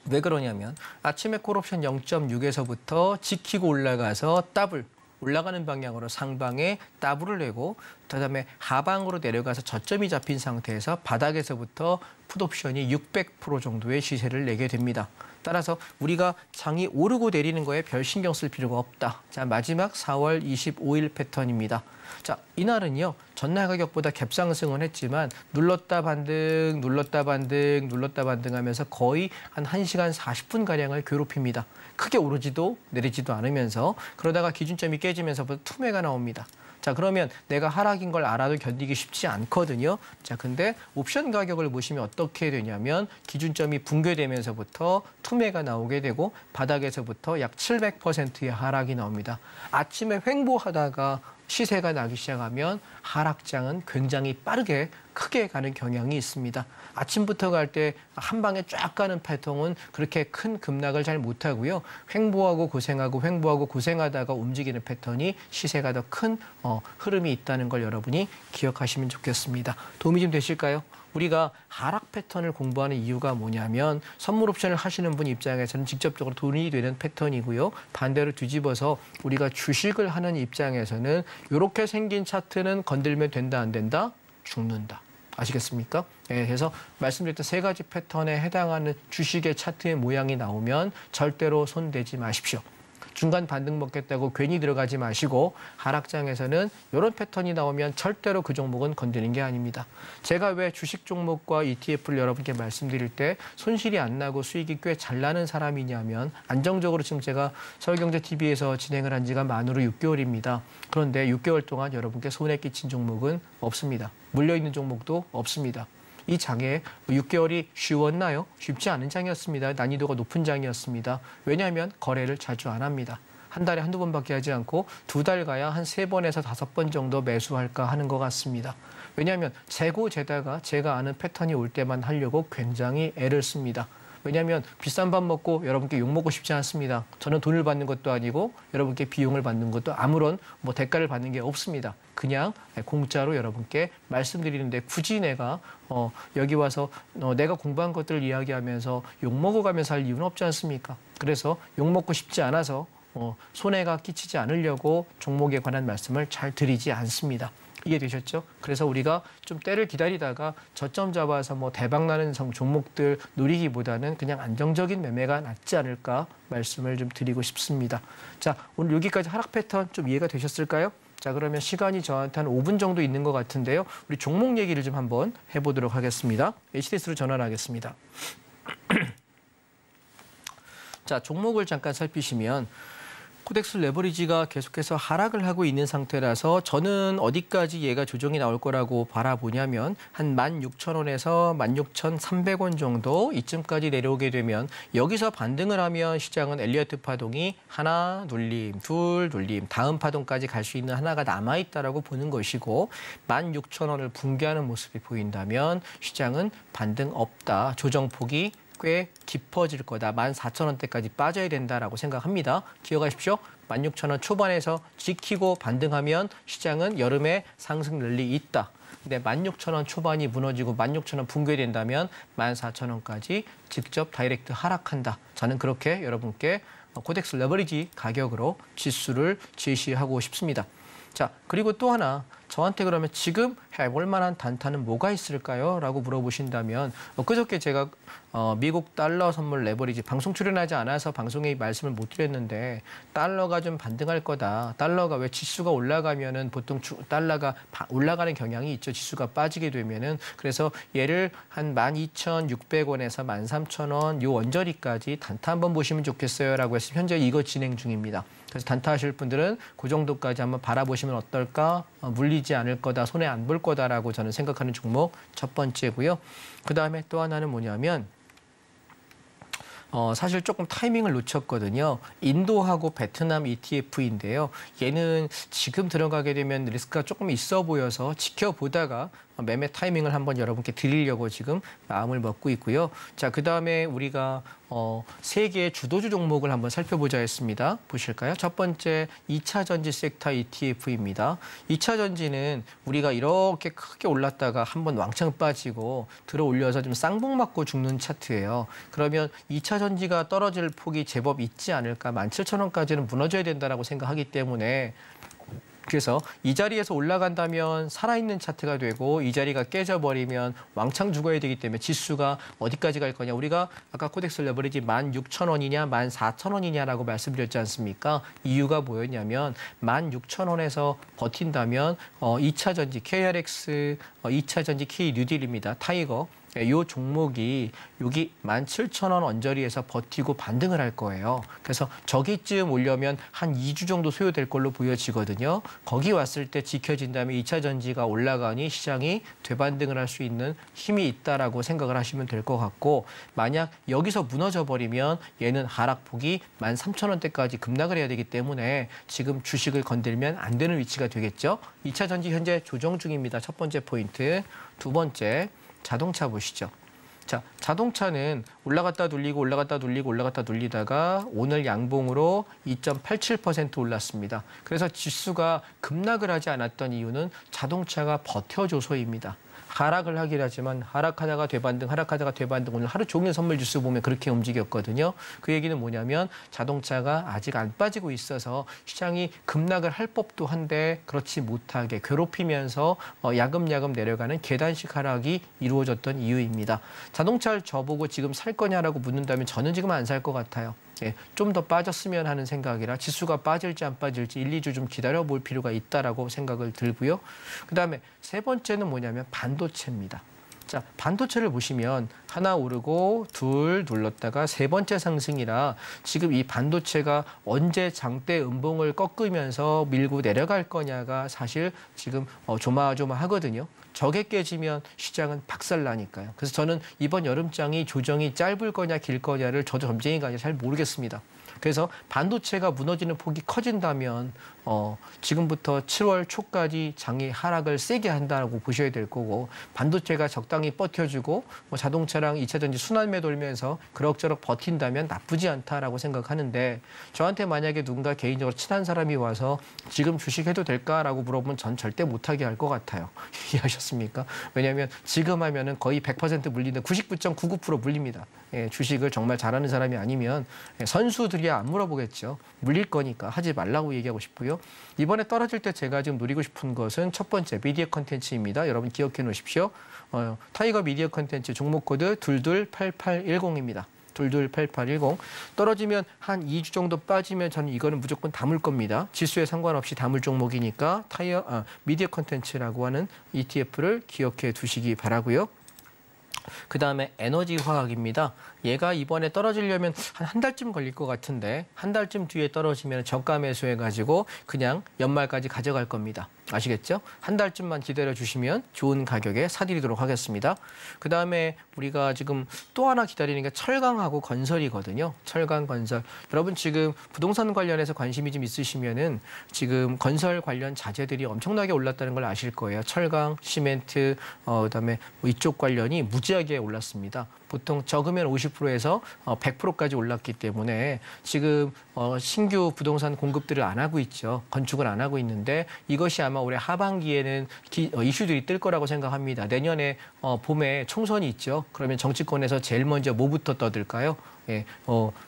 왜 그러냐면 아침에 콜옵션 0.6에서부터 지키고 올라가서 더블 올라가는 방향으로 상방에 더블을 내고 그다음에 하방으로 내려가서 저점이 잡힌 상태에서 바닥에서부터 풋옵션이 600% 정도의 시세를 내게 됩니다. 따라서 우리가 장이 오르고 내리는 거에 별 신경 쓸 필요가 없다. 자, 마지막 4월 25일 패턴입니다. 자, 이날은요. 전날 가격보다 갭상승은 했지만 눌렀다 반등, 눌렀다 반등, 눌렀다 반등하면서 거의 한 1시간 40분가량을 괴롭힙니다. 크게 오르지도 내리지도 않으면서 그러다가 기준점이 깨지면서부터 투매가 나옵니다. 자, 그러면 내가 하락인 걸 알아도 견디기 쉽지 않거든요. 자, 근데 옵션 가격을 보시면 어떻게 되냐면 기준점이 붕괴되면서부터 투매가 나오게 되고 바닥에서부터 약 700%의 하락이 나옵니다. 아침에 횡보하다가 시세가 나기 시작하면 하락장은 굉장히 빠르게 크게 가는 경향이 있습니다. 아침부터 갈 때 한 방에 쫙 가는 패턴은 그렇게 큰 급락을 잘 못하고요. 횡보하고 고생하고 횡보하고 고생하다가 움직이는 패턴이 시세가 더 큰 흐름이 있다는 걸 여러분이 기억하시면 좋겠습니다. 도움이 좀 되실까요? 우리가 하락 패턴을 공부하는 이유가 뭐냐면 선물 옵션을 하시는 분 입장에서는 직접적으로 돈이 되는 패턴이고요. 반대로 뒤집어서 우리가 주식을 하는 입장에서는 이렇게 생긴 차트는 건들면 된다 안 된다? 죽는다. 아시겠습니까? 네, 그래서 말씀드렸던 3가지 패턴에 해당하는 주식의 차트의 모양이 나오면 절대로 손대지 마십시오. 중간 반등 먹겠다고 괜히 들어가지 마시고 하락장에서는 이런 패턴이 나오면 절대로 그 종목은 건드리는 게 아닙니다. 제가 왜 주식 종목과 ETF를 여러분께 말씀드릴 때 손실이 안 나고 수익이 꽤 잘 나는 사람이냐면 안정적으로 지금 제가 서울경제TV에서 진행을 한 지가 만으로 6개월입니다. 그런데 6개월 동안 여러분께 손해 끼친 종목은 없습니다. 물려있는 종목도 없습니다. 이 장에 6개월이 쉬웠나요? 쉽지 않은 장이었습니다. 난이도가 높은 장이었습니다. 왜냐하면 거래를 자주 안 합니다. 한 달에 한두 번밖에 하지 않고 2달 가야 한 3번에서 5번 정도 매수할까 하는 것 같습니다. 왜냐하면 재고 재다가 제가 아는 패턴이 올 때만 하려고 굉장히 애를 씁니다. 왜냐하면 비싼 밥 먹고 여러분께 욕먹고 싶지 않습니다. 저는 돈을 받는 것도 아니고 여러분께 비용을 받는 것도 아무런 대가를 받는 게 없습니다. 그냥 공짜로 여러분께 말씀드리는데 굳이 내가 여기 와서 내가 공부한 것들을 이야기하면서 욕먹어가면서 할 이유는 없지 않습니까? 그래서 욕먹고 싶지 않아서 손해가 끼치지 않으려고 종목에 관한 말씀을 잘 드리지 않습니다. 이해되셨죠? 그래서 우리가 좀 때를 기다리다가 저점 잡아서 대박나는 종목들 누리기보다는 그냥 안정적인 매매가 낫지 않을까 말씀을 좀 드리고 싶습니다. 자, 오늘 여기까지 하락 패턴 좀 이해가 되셨을까요? 자, 자, 그러면 시간이 저한테 한 5분 정도 있는 것 같은데요. 우리 종목 얘기를 좀 한번 해보도록 하겠습니다. HTS로 전환을 하겠습니다. 자, 종목을 잠깐 살피시면 코덱스 레버리지가 계속해서 하락을 하고 있는 상태라서 저는 어디까지 얘가 조정이 나올 거라고 바라보냐면 한 16,000원에서 16,300원 정도 이쯤까지 내려오게 되면 여기서 반등을 하면 시장은 엘리어트 파동이 하나 눌림, 둘 눌림, 다음 파동까지 갈 수 있는 하나가 남아있다라고 보는 것이고 16,000원을 붕괴하는 모습이 보인다면 시장은 반등 없다, 조정폭이 꽤 깊어질 거다. 14,000원대까지 빠져야 된다라고 생각합니다. 기억하십시오. 16,000원 초반에서 지키고 반등하면 시장은 여름에 상승 랠리 있다. 근데 16,000원 초반이 무너지고 16,000원 붕괴된다면 14,000원까지 직접 다이렉트 하락한다. 저는 그렇게 여러분께 코덱스 레버리지 가격으로 지수를 제시하고 싶습니다. 자, 그리고 또 하나, 저한테 그러면 지금 해볼 만한 단타는 뭐가 있을까요? 라고 물어보신다면 그저께 제가 미국 달러 선물 레버리지 방송 출연하지 않아서 방송에 말씀을 못 드렸는데 달러가 좀 반등할 거다. 달러가 왜 지수가 올라가면은 보통 달러가 올라가는 경향이 있죠. 지수가 빠지게 되면은. 그래서 얘를 한 12,600원에서 13,000원 요 언저리까지 단타 한번 보시면 좋겠어요. 라고 해서 현재 이거 진행 중입니다. 그래서 단타 하실 분들은 그 정도까지 한번 바라보시면 어떨까? 물리지 않을 거다, 손해 안 볼 거다라고 저는 생각하는 종목 첫 번째고요. 그다음에 또 하나는 뭐냐면 사실 조금 타이밍을 놓쳤거든요. 인도하고 베트남 ETF인데요. 얘는 지금 들어가게 되면 리스크가 조금 있어 보여서 지켜보다가 매매 타이밍을 한번 여러분께 드리려고 지금 마음을 먹고 있고요. 자, 그다음에 우리가 세 개의 주도주 종목을 한번 살펴보자 했습니다. 보실까요? 첫 번째 2차 전지 섹터 ETF입니다. 2차 전지는 우리가 이렇게 크게 올랐다가 한번 왕창 빠지고 들어 올려서 좀 쌍봉 맞고 죽는 차트예요. 그러면 2차 전지가 떨어질 폭이 제법 있지 않을까? 17,000원까지는 무너져야 된다라고 생각하기 때문에 그래서 이 자리에서 올라간다면 살아있는 차트가 되고 이 자리가 깨져버리면 왕창 죽어야 되기 때문에 지수가 어디까지 갈 거냐. 우리가 아까 코덱스 레버리지 16,000원이냐 14,000원이냐라고 말씀드렸지 않습니까? 이유가 뭐였냐면 16,000원에서 버틴다면 2차 전지 KRX, 2차 전지 K 뉴딜입니다. 타이거. 이 종목이 여기 17,000원 언저리에서 버티고 반등을 할 거예요. 그래서 저기쯤 오려면 한 2주 정도 소요될 걸로 보여지거든요. 거기 왔을 때 지켜진다면 2차 전지가 올라가니 시장이 되반등을 할 수 있는 힘이 있다라고 생각을 하시면 될 것 같고 만약 여기서 무너져 버리면 얘는 하락폭이 13,000원대까지 급락을 해야 되기 때문에 지금 주식을 건들면 안 되는 위치가 되겠죠. 2차 전지 현재 조정 중입니다. 첫 번째 포인트. 두 번째. 자동차 보시죠. 자, 자동차는 올라갔다 눌리고 올라갔다 눌리고 올라갔다 눌리다가 오늘 양봉으로 2.87% 올랐습니다. 그래서 지수가 급락을 하지 않았던 이유는 자동차가 버텨줘서입니다. 하락을 하긴 하지만 하락하다가 되반등, 하락하다가 되반등. 오늘 하루 종일 선물 지수 보면 그렇게 움직였거든요. 그 얘기는 뭐냐면 자동차가 아직 안 빠지고 있어서 시장이 급락을 할 법도 한데 그렇지 못하게 괴롭히면서 야금야금 내려가는 계단식 하락이 이루어졌던 이유입니다. 자동차를 저보고 지금 살 거냐라고 묻는다면 저는 지금 안 살 것 같아요. 예, 좀 더 빠졌으면 하는 생각이라 지수가 빠질지 안 빠질지 1, 2주 좀 기다려볼 필요가 있다라고 생각을 들고요. 그다음에 세 번째는 뭐냐면 반도체입니다. 자, 반도체를 보시면 하나 오르고 둘 눌렀다가 세 번째 상승이라 지금 이 반도체가 언제 장대 음봉을 꺾으면서 밀고 내려갈 거냐가 사실 지금 조마조마하거든요. 저게 깨지면 시장은 박살나니까요. 그래서 저는 이번 여름장이 조정이 짧을 거냐 길 거냐를 저도 점쟁이가 아니라 잘 모르겠습니다. 그래서 반도체가 무너지는 폭이 커진다면 지금부터 7월 초까지 장이 하락을 세게 한다고 보셔야 될 거고 반도체가 적당히 버텨주고 자동차랑 2차 전지 순환매 돌면서 그럭저럭 버틴다면 나쁘지 않다라고 생각하는데 저한테 만약에 누군가 개인적으로 친한 사람이 와서 지금 주식해도 될까라고 물어보면 전 절대 못하게 할 것 같아요. 이해하셨습니까? 왜냐하면 지금 하면은 거의 100% 물리는 99.99% 물립니다. 예, 주식을 정말 잘하는 사람이 아니면 선수들이 안 물어보겠죠. 물릴 거니까 하지 말라고 얘기하고 싶고요. 이번에 떨어질 때 제가 지금 노리고 싶은 것은 첫 번째 미디어 컨텐츠입니다. 여러분 기억해 놓으십시오. 타이거 미디어 컨텐츠 종목 코드 228810입니다. 228810 떨어지면 한 2주 정도 빠지면 저는 이거는 무조건 담을 겁니다. 지수에 상관없이 담을 종목이니까 미디어 콘텐츠라고 하는 ETF를 기억해 두시기 바라고요. 그다음에 에너지 화학입니다. 얘가 이번에 떨어지려면 한 달쯤 걸릴 것 같은데 한 달쯤 뒤에 떨어지면 저가 매수해가지고 그냥 연말까지 가져갈 겁니다. 아시겠죠? 한 달쯤만 기다려 주시면 좋은 가격에 사드리도록 하겠습니다. 그다음에 우리가 지금 또 하나 기다리는 게 철강하고 건설이거든요. 철강, 건설. 여러분 지금 부동산 관련해서 관심이 좀 있으시면은 지금 건설 관련 자재들이 엄청나게 올랐다는 걸 아실 거예요. 철강, 시멘트, 그다음에 뭐 이쪽 관련이 무지하게 올랐습니다. 보통 적으면 50%에서 100%까지 올랐기 때문에 지금 신규 부동산 공급들을 안 하고 있죠. 건축을 안 하고 있는데 이것이 아마 올해 하반기에는 이슈들이 뜰 거라고 생각합니다. 내년에 봄에 총선이 있죠. 그러면 정치권에서 제일 먼저 뭐부터 떠들까요? 예,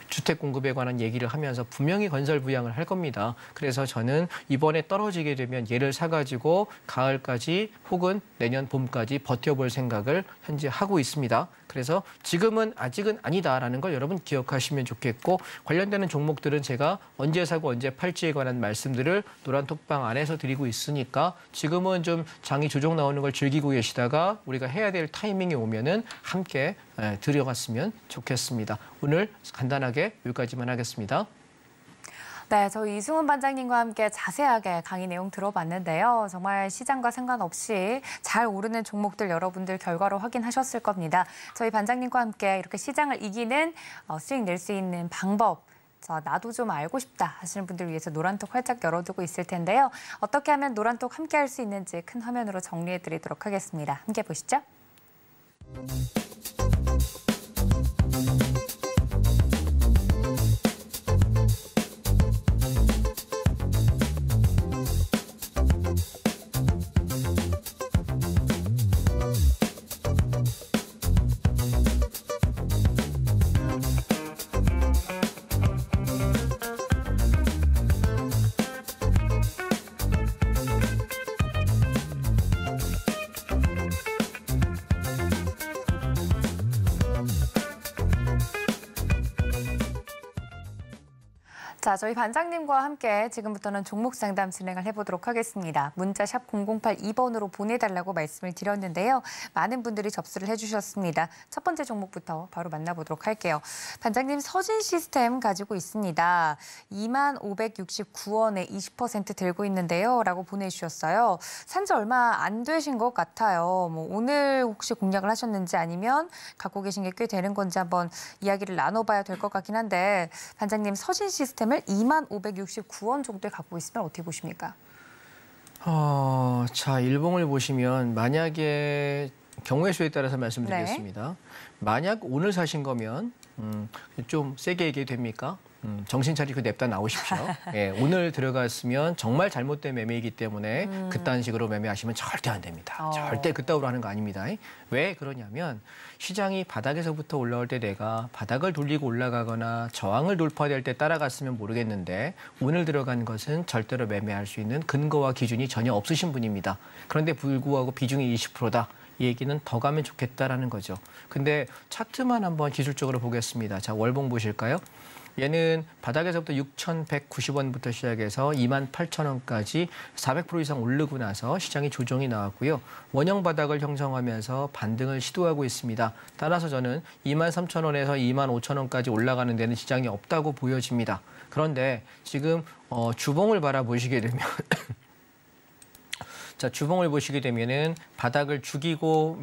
주택 공급에 관한 얘기를 하면서 분명히 건설 부양을 할 겁니다. 그래서 저는 이번에 떨어지게 되면 얘를 사가지고 가을까지 혹은 내년 봄까지 버텨볼 생각을 현재 하고 있습니다. 그래서 지금은 아직은 아니다라는 걸 여러분 기억하시면 좋겠고 관련되는 종목들은 제가 언제 사고 언제 팔지에 관한 말씀들을 노란톡방 안에서 드리고 있으니까 지금은 좀 장이 조정 나오는 걸 즐기고 계시다가 우리가 해야 될 타이밍이 오면은 함께 들여갔으면 좋겠습니다. 오늘 간단하게 여기까지만 하겠습니다. 네, 저희 이승훈 반장님과 함께 자세하게 강의 내용 들어봤는데요. 정말 시장과 상관없이 잘 오르는 종목들 여러분들 결과로 확인하셨을 겁니다. 저희 반장님과 함께 이렇게 시장을 이기는 수익 낼 수 있는 방법, 나도 좀 알고 싶다 하시는 분들을 위해서 노란톡 활짝 열어두고 있을 텐데요. 어떻게 하면 노란톡 함께 할 수 있는지 큰 화면으로 정리해드리도록 하겠습니다. 함께 보시죠. 자, 저희 반장님과 함께 지금부터는 종목 상담 진행을 해보도록 하겠습니다. 문자 샵 0082번으로 보내달라고 말씀을 드렸는데요. 많은 분들이 접수를 해주셨습니다. 첫 번째 종목부터 바로 만나보도록 할게요. 반장님, 서진 시스템 가지고 있습니다. 2569원에 20% 들고 있는데요. 라고 보내주셨어요. 산지 얼마 안 되신 것 같아요. 오늘 혹시 공략을 하셨는지 아니면 갖고 계신 게 꽤 되는 건지 한번 이야기를 나눠봐야 될 것 같긴 한데 반장님, 서진 시스템을 2569원 정도에 갖고 있으면 어떻게 보십니까? 자, 일봉을 보시면 만약에 경우의 수에 따라서 말씀드리겠습니다. 만약 오늘 사신 거면 좀 세게 얘기해도 됩니까? 정신 차리고 냅다 나오십시오. 예, 오늘 들어갔으면 정말 잘못된 매매이기 때문에 그딴 식으로 매매하시면 절대 안 됩니다. 절대 그따위로 하는 거 아닙니다. 왜 그러냐면 시장이 바닥에서부터 올라올 때 내가 바닥을 돌리고 올라가거나 저항을 돌파될 때 따라갔으면 모르겠는데 오늘 들어간 것은 절대로 매매할 수 있는 근거와 기준이 전혀 없으신 분입니다. 그런데 불구하고 비중이 20%다. 이 얘기는 더 가면 좋겠다라는 거죠. 근데 차트만 한번 기술적으로 보겠습니다. 자, 월봉 보실까요? 얘는 바닥에서부터 6,190원부터 시작해서 28,000원까지 400% 이상 오르고 나서 시장이 조정이 나왔고요. 원형 바닥을 형성하면서 반등을 시도하고 있습니다. 따라서 저는 23,000원에서 25,000원까지 올라가는 데는 시장이 없다고 보여집니다. 그런데 지금 주봉을 바라보시게 되면 자, 주봉을 보시게 되면은 바닥을 죽이고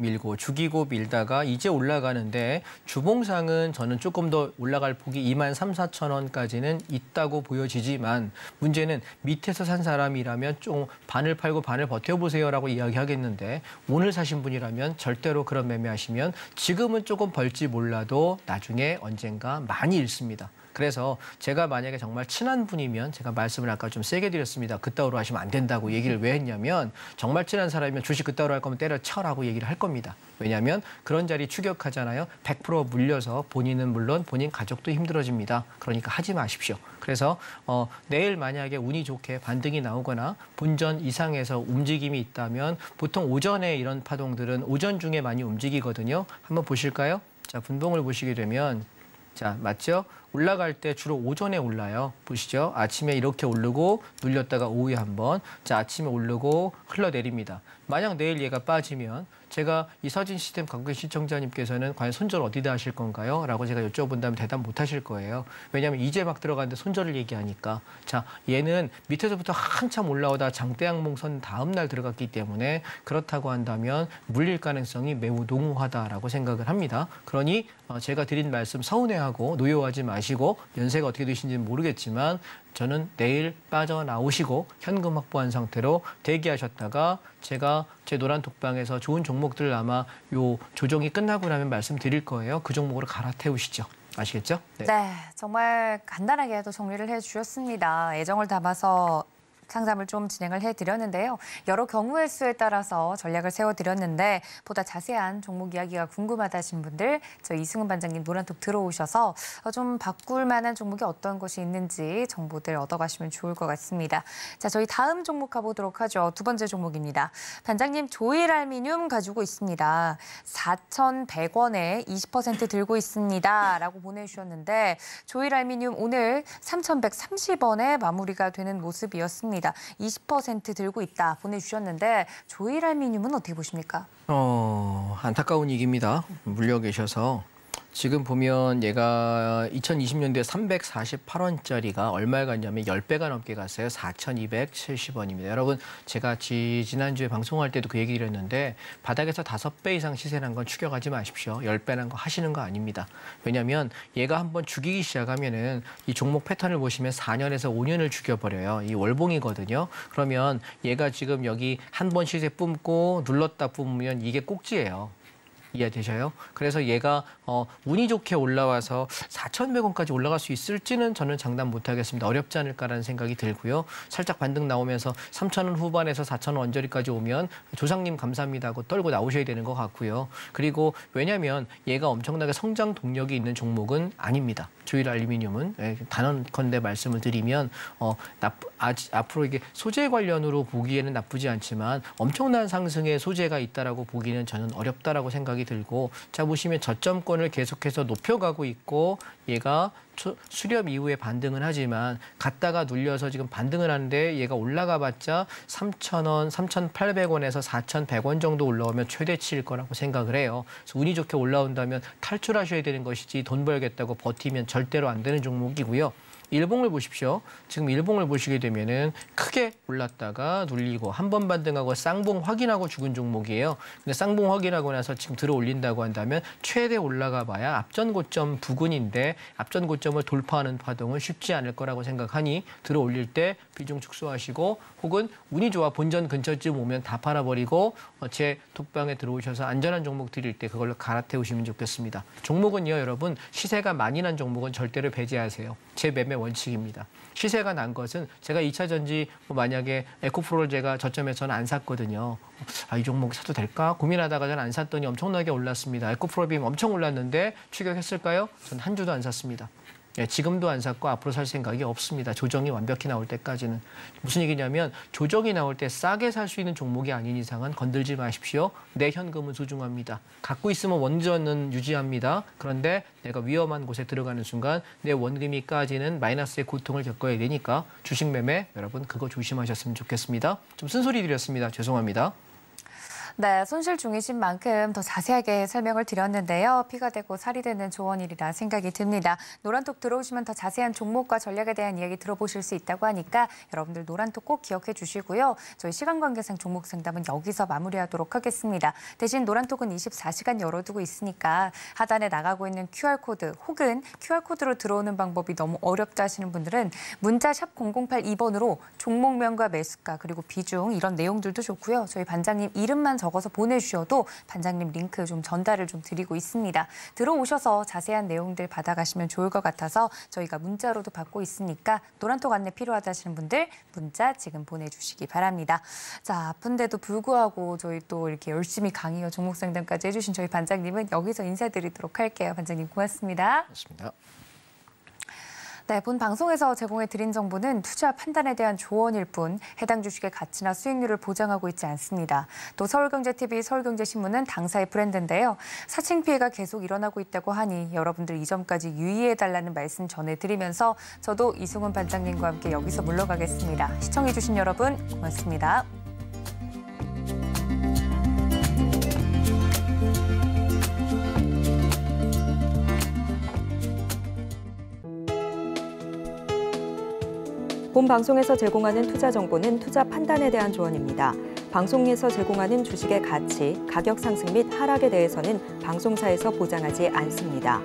밀다가 이제 올라가는데 주봉상은 저는 조금 더 올라갈 폭이 23,000~24,000원까지는 있다고 보여지지만 문제는 밑에서 산 사람이라면 좀 반을 팔고 반을 버텨보세요라고 이야기하겠는데 오늘 사신 분이라면 절대로 그런 매매하시면 지금은 조금 벌지 몰라도 나중에 언젠가 많이 잃습니다. 그래서 제가 만약에 정말 친한 분이면 제가 말씀을 아까 좀 세게 드렸습니다. 그따위로 하시면 안 된다고 얘기를 왜 했냐면 정말 친한 사람이면 주식 그따위로 할 거면 때려쳐라고 얘기를 할 겁니다. 왜냐하면 그런 자리 추격하잖아요. 100% 물려서 본인은 물론 본인 가족도 힘들어집니다. 그러니까 하지 마십시오. 그래서 내일 만약에 운이 좋게 반등이 나오거나 본전 이상에서 움직임이 있다면 보통 오전에 이런 파동들은 오전 중에 많이 움직이거든요. 한번 보실까요? 자, 분봉을 보시게 되면 자, 맞죠? 올라갈 때 주로 오전에 올라요. 보시죠. 아침에 이렇게 오르고 눌렸다가 오후에 한번. 자, 아침에 오르고 흘러내립니다. 만약 내일 얘가 빠지면 제가 이 서진 시스템 갖고 계신 시청자님께서는 과연 손절 어디다 하실 건가요? 라고 제가 여쭤본다면 대답 못 하실 거예요. 왜냐하면 이제 막 들어가는데 손절을 얘기하니까. 자, 얘는 밑에서부터 한참 올라오다 장대양봉 선 다음 날 들어갔기 때문에 그렇다고 한다면 물릴 가능성이 매우 농후하다라고 생각을 합니다. 그러니 제가 드린 말씀 서운해하고 노여워하지 마시고 연세가 어떻게 되신지는 모르겠지만 저는 내일 빠져나오시고 현금 확보한 상태로 대기하셨다가 제가 제 노란톡방에서 좋은 종목들 아마 요 조정이 끝나고 나면 말씀드릴 거예요. 그 종목으로 갈아태우시죠. 아시겠죠? 네, 정말 간단하게도 정리를 해주셨습니다. 애정을 담아서 상담을 좀 진행을 해드렸는데요. 여러 경우의 수에 따라서 전략을 세워드렸는데 보다 자세한 종목 이야기가 궁금하다신 분들 저희 이승훈 반장님 노란톡 들어오셔서 좀 바꿀 만한 종목이 어떤 것이 있는지 정보들 얻어가시면 좋을 것 같습니다. 자, 저희 다음 종목 가보도록 하죠. 두 번째 종목입니다. 반장님 조일알미늄 가지고 있습니다. 4,100원에 20% 들고 있습니다. 라고 보내주셨는데 조일알미늄 오늘 3,130원에 마무리가 되는 모습이었습니다. 20% 들고 있다 보내주셨는데 조일알미늄은 어떻게 보십니까? 안타까운 얘기입니다. 물려 계셔서. 지금 보면 얘가 2020년도에 348원짜리가 얼마에 갔냐면 10배가 넘게 갔어요. 4,270원입니다. 여러분 제가 지난주에 방송할 때도 그 얘기를 했는데 바닥에서 5배 이상 시세난 건 추격하지 마십시오. 10배난 거 하시는 거 아닙니다. 왜냐하면 얘가 한번 죽이기 시작하면은 이 종목 패턴을 보시면 4년에서 5년을 죽여버려요. 이 월봉이거든요. 그러면 얘가 지금 여기 한 번 시세 뿜고 눌렀다 뿜으면 이게 꼭지예요. 이해되셔요? 그래서 얘가 운이 좋게 올라와서 4,100원까지 올라갈 수 있을지는 저는 장담 못하겠습니다. 어렵지 않을까라는 생각이 들고요. 살짝 반등 나오면서 3,000원 후반에서 4,000원 언저리까지 오면 조상님 감사합니다 하고 떨고 나오셔야 되는 것 같고요. 그리고 왜냐하면 얘가 엄청나게 성장 동력이 있는 종목은 아닙니다. 조일알미늄은 단언컨대 말씀을 드리면 앞으로 이게 소재 관련으로 보기에는 나쁘지 않지만 엄청난 상승의 소재가 있다라고 보기는 저는 어렵다라고 생각이 들고 자 보시면 저점권을 계속해서 높여가고 있고 얘가 수렴 이후에 반등은 하지만 갔다가 눌려서 지금 반등을 하는데 얘가 올라가봤자 3,000원, 3,800원에서 4,100원 정도 올라오면 최대치일 거라고 생각을 해요. 그래서 운이 좋게 올라온다면 탈출하셔야 되는 것이지 돈 벌겠다고 버티면 절대로 안 되는 종목이고요. 일봉을 보십시오. 지금 일봉을 보시게 되면은 크게 올랐다가 눌리고 한 번 반등하고 쌍봉 확인하고 죽은 종목이에요. 근데 쌍봉 확인하고 나서 지금 들어 올린다고 한다면 최대 올라가 봐야 앞전 고점 부근인데 앞전 고점을 돌파하는 파동은 쉽지 않을 거라고 생각하니 들어 올릴 때 비중 축소하시고 혹은 운이 좋아 본전 근처쯤 오면 다 팔아버리고 제 톡방에 들어오셔서 안전한 종목 드릴 때 그걸로 갈아태우시면 좋겠습니다. 종목은요, 여러분 시세가 많이 난 종목은 절대로 배제하세요. 제 매매 원칙입니다. 시세가 난 것은 제가 2차 전지 만약에 에코프로를 제가 저점에서는 안 샀거든요. 이 종목 사도 될까? 고민하다가 저는 안 샀더니 엄청나게 올랐습니다. 에코프로빔 엄청 올랐는데 추격했을까요? 전 한 주도 안 샀습니다. 지금도 안 샀고 앞으로 살 생각이 없습니다. 조정이 완벽히 나올 때까지는. 무슨 얘기냐면 조정이 나올 때 싸게 살 수 있는 종목이 아닌 이상은 건들지 마십시오. 내 현금은 소중합니다. 갖고 있으면 원전은 유지합니다. 그런데 내가 위험한 곳에 들어가는 순간 내 원금이 까지는 마이너스의 고통을 겪어야 되니까 주식 매매 여러분 그거 조심하셨으면 좋겠습니다. 좀 쓴소리 드렸습니다. 죄송합니다. 네, 손실 중이신 만큼 더 자세하게 설명을 드렸는데요. 피가 되고 살이 되는 조언이라 생각이 듭니다. 노란톡 들어오시면 더 자세한 종목과 전략에 대한 이야기 들어보실 수 있다고 하니까 여러분들 노란톡 꼭 기억해 주시고요. 저희 시간 관계상 종목 상담은 여기서 마무리하도록 하겠습니다. 대신 노란톡은 24시간 열어두고 있으니까 하단에 나가고 있는 QR코드 혹은 QR코드로 들어오는 방법이 너무 어렵다 하시는 분들은 문자 샵 0082번으로 종목명과 매수가 그리고 비중 이런 내용들도 좋고요. 저희 반장님 이름만 적어서 보내주셔도 반장님 링크 좀 전달을 좀 드리고 있습니다. 들어오셔서 자세한 내용들 받아가시면 좋을 것 같아서 저희가 문자로도 받고 있으니까 노란톡 안내 필요하다 하시는 분들 문자 지금 보내주시기 바랍니다. 자, 아픈데도 불구하고 저희 또 이렇게 열심히 강의와 종목 상담까지 해주신 저희 반장님은 여기서 인사드리도록 할게요. 반장님 고맙습니다. 고맙습니다. 네, 본 방송에서 제공해드린 정보는 투자 판단에 대한 조언일 뿐 해당 주식의 가치나 수익률을 보장하고 있지 않습니다. 또 서울경제TV, 서울경제신문은 당사의 브랜드인데요. 사칭 피해가 계속 일어나고 있다고 하니 여러분들 이 점까지 유의해달라는 말씀 전해드리면서 저도 이승훈 반장님과 함께 여기서 물러가겠습니다. 시청해주신 여러분 고맙습니다. 본 방송에서 제공하는 투자 정보는 투자 판단에 대한 조언입니다. 방송에서 제공하는 주식의 가치, 가격 상승 및 하락에 대해서는 방송사에서 보장하지 않습니다.